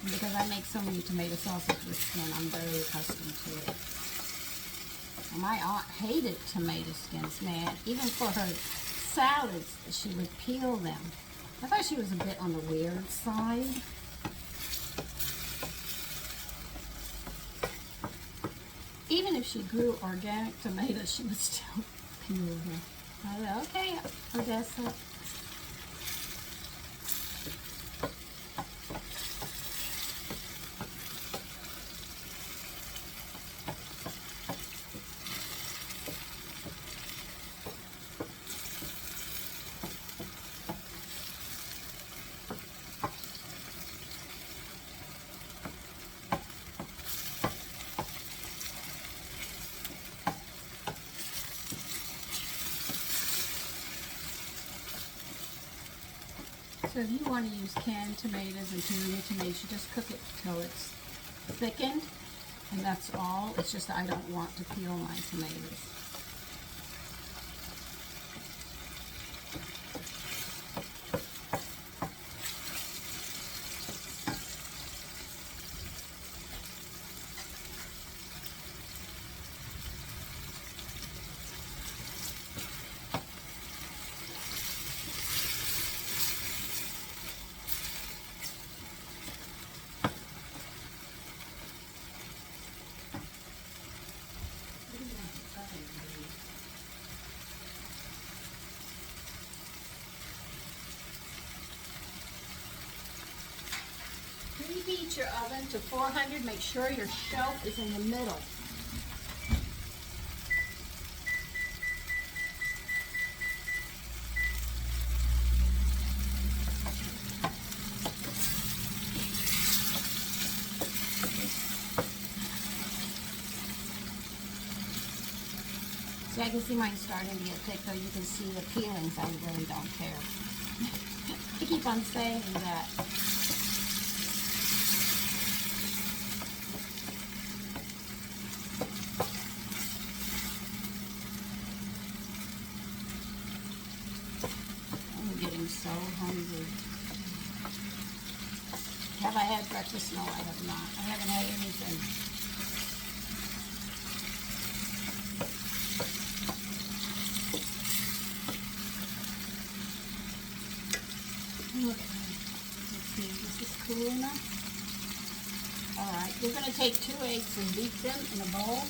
And because I make so many tomato sauces with skin, I'm very accustomed to it. And my aunt hated tomato skins, man. Even for her salads, she would peel them. I thought she was a bit on the weird side. Even if she grew organic tomatoes, she would still peel them. I said, okay, Odessa. So if you want to use canned tomatoes and peony tomatoes, you just cook it till it's thickened, and that's all. It's just that I don't want to peel my tomatoes. Preheat your oven to 400. Make sure your shelf is in the middle. See, I can see mine starting to get thick, though. You can see the peelings. I really don't care. I keep on saying that. So hungry. Have I had breakfast? No, I have not. I haven't had anything. Okay. Let's see. This is cool enough. Alright. We're going to take 2 eggs and beat them in a bowl.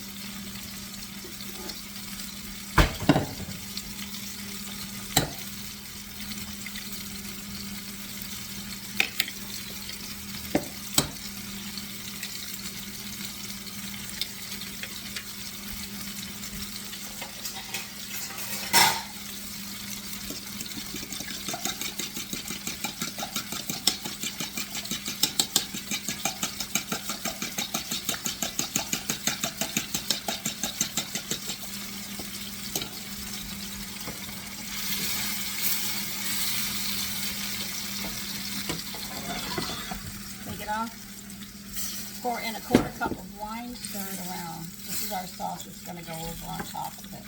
enough. Pour in a quarter cup of wine, stir it around. This is our sauce that's going to go over on top of it.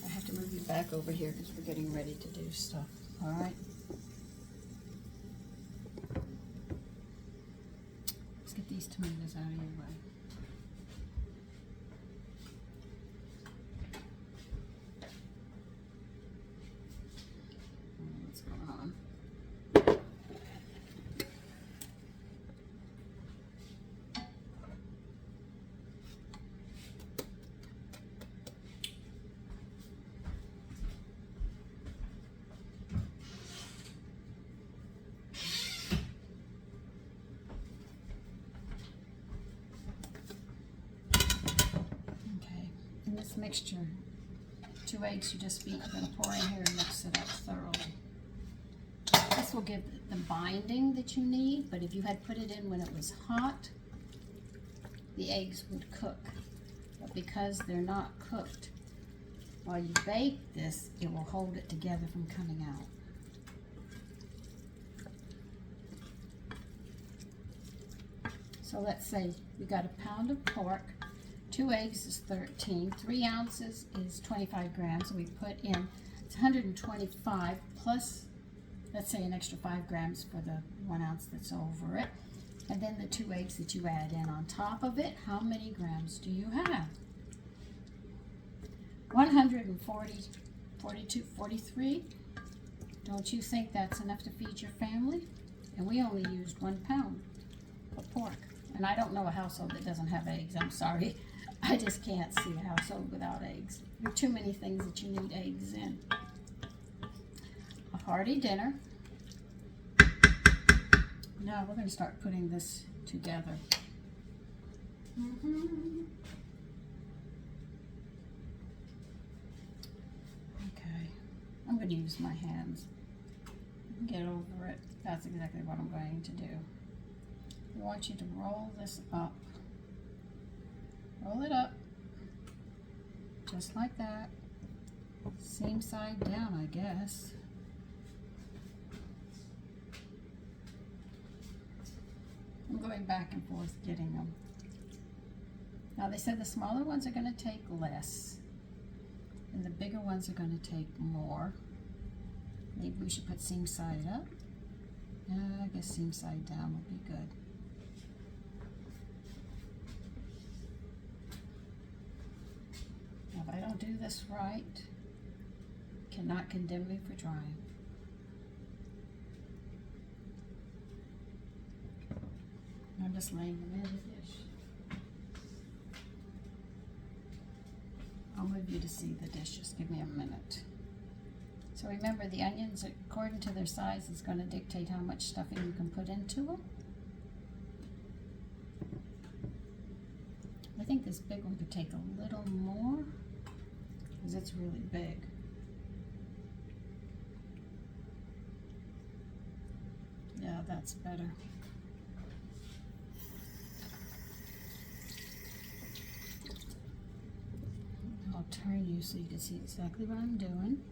I have to move you back over here because we're getting ready to do stuff. All right. Let's get these tomatoes out of your way. What's going on? This mixture, 2 eggs you just beat, you're going to pour in here and mix it up thoroughly. This will give the binding that you need, but if you had put it in when it was hot, the eggs would cook. But because they're not cooked, while you bake this, it will hold it together from coming out. So let's say you got a pound of pork. 2 eggs is 13, 3 ounces is 25 grams, so we put in, it's 125 plus, let's say an extra 5 grams for the 1 ounce that's over it. And then the 2 eggs that you add in on top of it, how many grams do you have? 140, 42, 43? Don't you think that's enough to feed your family? And we only used 1 pound of pork. And I don't know a household that doesn't have eggs, I'm sorry. I just can't see a household without eggs. There are too many things that you need eggs in. A hearty dinner. Now we're going to start putting this together. Okay, I'm going to use my hands. Get over it. That's exactly what I'm going to do. I want you to roll this up. Roll it up, just like that. Same side down, I guess. I'm going back and forth getting them. Now they said the smaller ones are going to take less, and the bigger ones are going to take more. Maybe we should put seam side up. I guess seam side down would be good. If I don't do this right, cannot condemn me for trying. I'm just laying them in the dish. I'll move you to see the dish, just give me a minute. So remember, the onions, according to their size, is going to dictate how much stuffing you can put into them. I think this big one could take a little more, because it's really big. Yeah, that's better. I'll turn you so you can see exactly what I'm doing.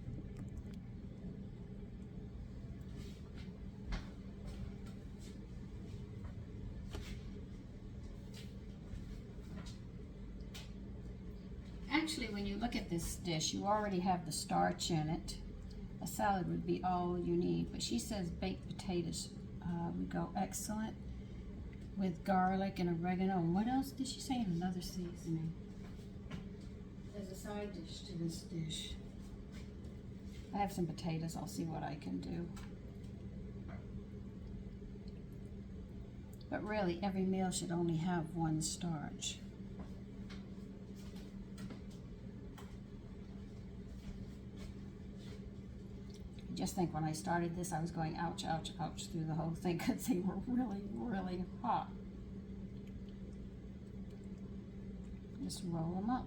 Actually, when you look at this dish, you already have the starch in it. A salad would be all you need, but she says baked potatoes would go excellent with garlic and oregano. And what else did she say? And another seasoning. There's a side dish to this dish. I have some potatoes. I'll see what I can do. But really, every meal should only have 1 starch. Just think, when I started this, I was going ouch, ouch, ouch through the whole thing because they were really, really hot. Just roll them up.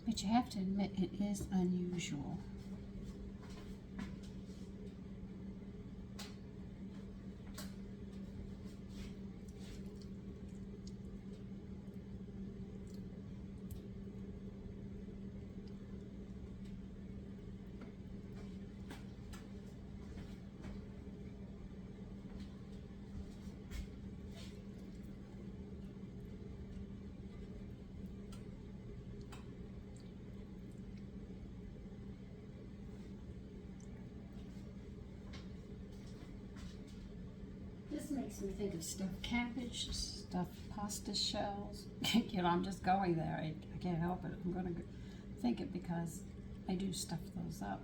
But you have to admit, it is unusual. makes me think of stuffed cabbage, stuffed pasta shells. You know, I'm just going there. I can't help it. I'm going to think it because I do stuff those up.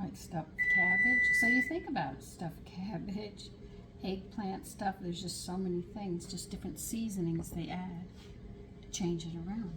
Like stuffed cabbage. So you think about it, stuffed cabbage, eggplant stuff. There's just so many things, just different seasonings they add to change it around.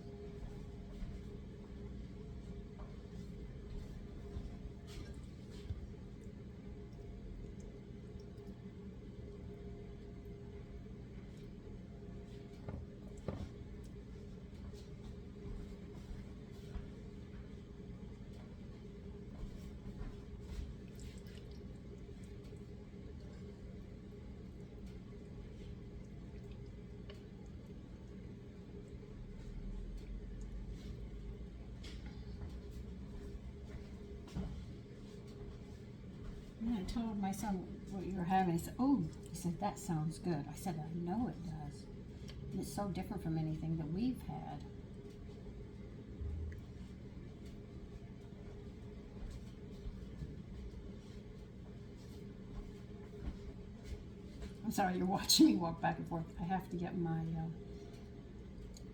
And I told my son what you were having. He said, "Oh," he said, "that sounds good." I said, "I know it does. And it's so different from anything that we've had." I'm sorry, you're watching me walk back and forth. I have to get my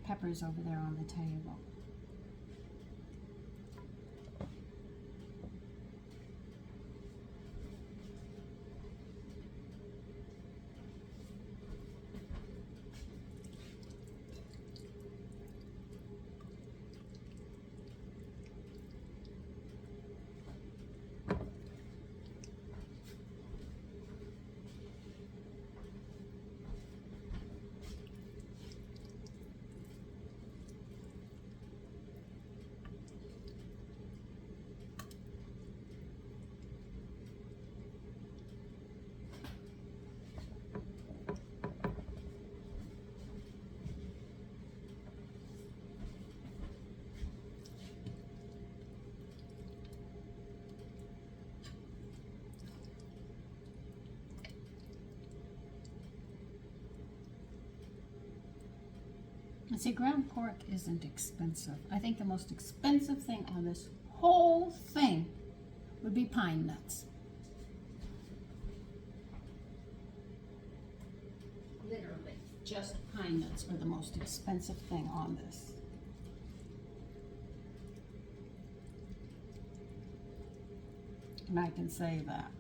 peppers over there on the table. And see, ground pork isn't expensive. I think the most expensive thing on this whole thing would be pine nuts. Literally, just pine nuts are the most expensive thing on this. And I can say that.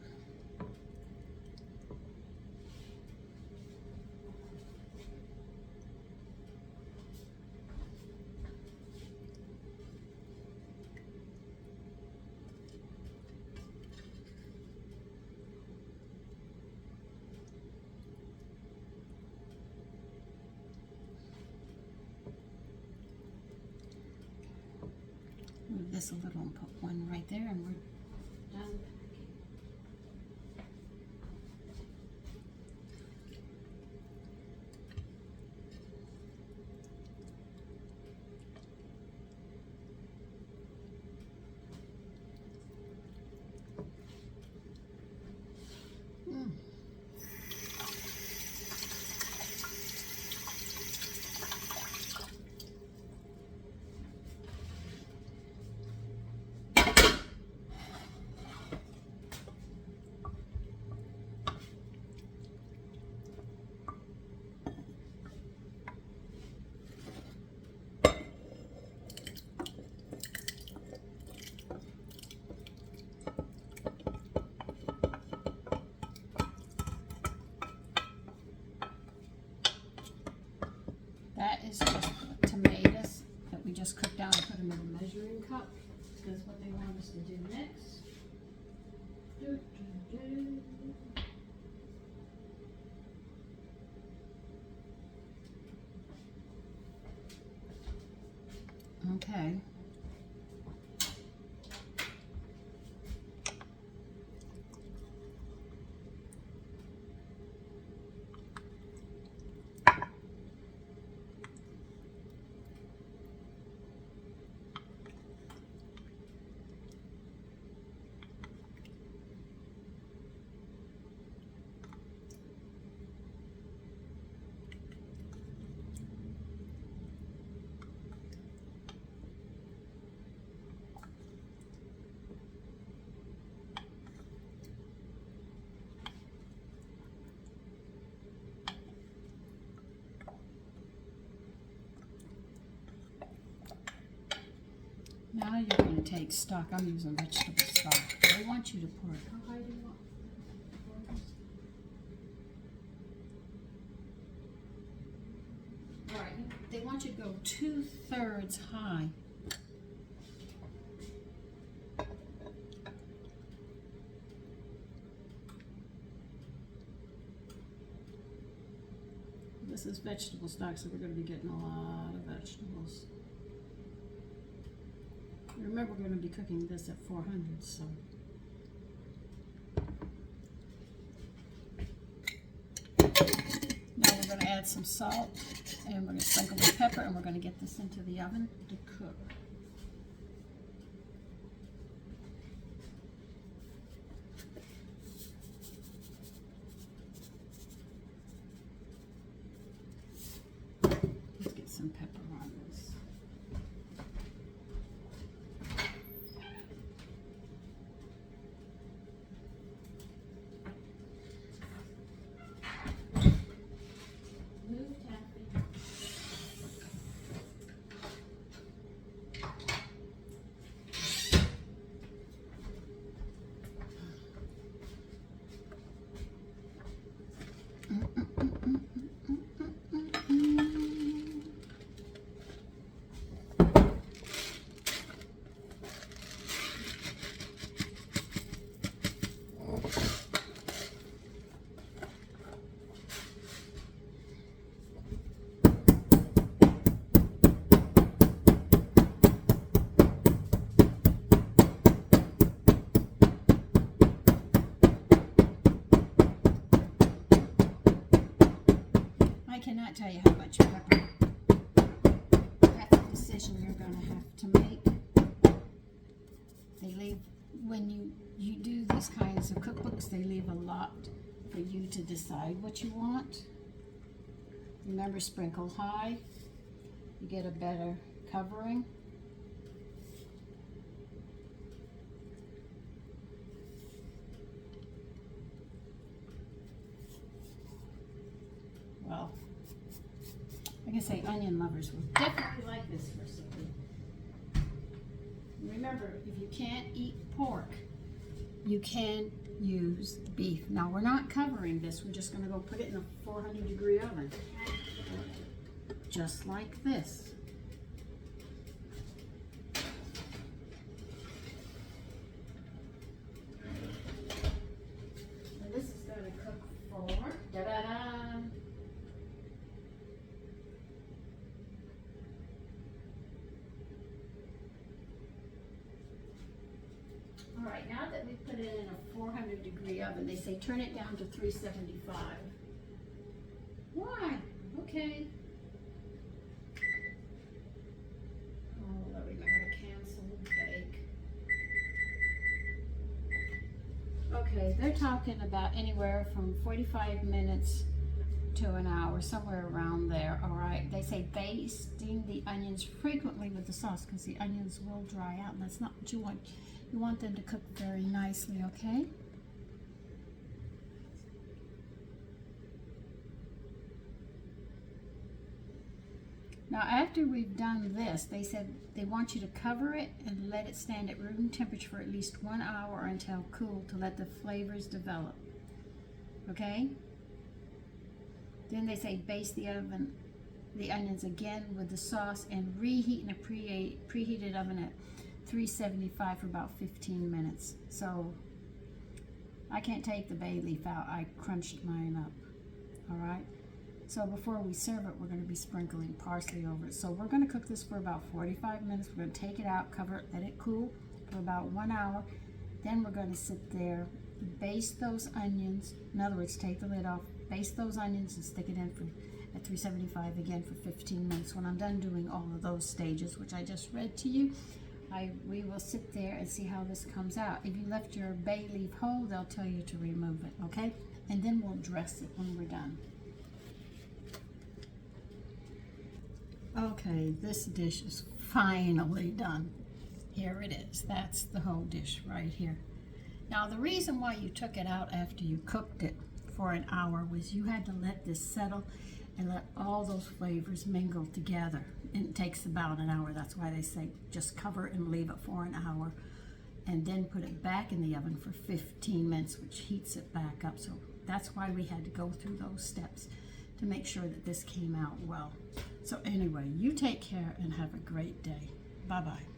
Move this a little and put one right there, and we're done. That is just tomatoes that we just cooked down and put them in a measuring cup. Because what they want us to do next. Okay. now you're going to take stock. I'm using vegetable stock. They want you to pour it. How high do you want? All right, they want you to go 2/3 high. This is vegetable stock, so we're going to be getting a lot of vegetables. Remember, we're going to be cooking this at 400, so. Now we're going to add some salt, and we're going to sprinkle with pepper, and we're going to get this into the oven to cook. Let's get some pepper on this. I cannot tell you how much pepper. That's a decision you're going to have to make. They leave, when you do these kinds of cookbooks, they leave a lot for you to decide what you want. Remember, sprinkle high. You get a better covering. Well, like I say, onion lovers will definitely like this recipe. Remember, if you can't eat pork, you can use beef. Now, we're not covering this. We're just going to go put it in a 400-degree oven. Just like this. And this is going to cook for, da-da-da, all right, now that we put it in a 400-degree oven, they say turn it down to 375. Why? Okay. Oh, let me know how to cancel bake. Okay, they're talking about anywhere from 45 minutes to an hour, somewhere around there, all right? They say basting the onions frequently with the sauce because the onions will dry out, and that's not what you want. You want them to cook very nicely, okay? Now, after we've done this, they said they want you to cover it and let it stand at room temperature for at least 1 hour until cool to let the flavors develop, okay? Then they say baste the onions again with the sauce and reheat in a preheated oven at 375 for about 15 minutes. So I can't take the bay leaf out. I crunched mine up. All right. So before we serve it, we're going to be sprinkling parsley over it. So we're going to cook this for about 45 minutes. We're going to take it out, cover it, let it cool for about 1 hour. Then we're going to sit there, baste those onions. In other words, take the lid off, baste those onions and stick it in at 375 again for 15 minutes. When I'm done doing all of those stages, which I just read to you, we will sit there and see how this comes out. If you left your bay leaf whole, they'll tell you to remove it, okay? And then we'll dress it when we're done. Okay, this dish is finally done. Here it is. That's the whole dish right here. Now, the reason why you took it out after you cooked it for an hour was you had to let this settle and let all those flavors mingle together. And it takes about an hour. That's why they say just cover it and leave it for an hour, and then put it back in the oven for 15 minutes, which heats it back up. So that's why we had to go through those steps to make sure that this came out well. So anyway, you take care and have a great day. Bye-bye.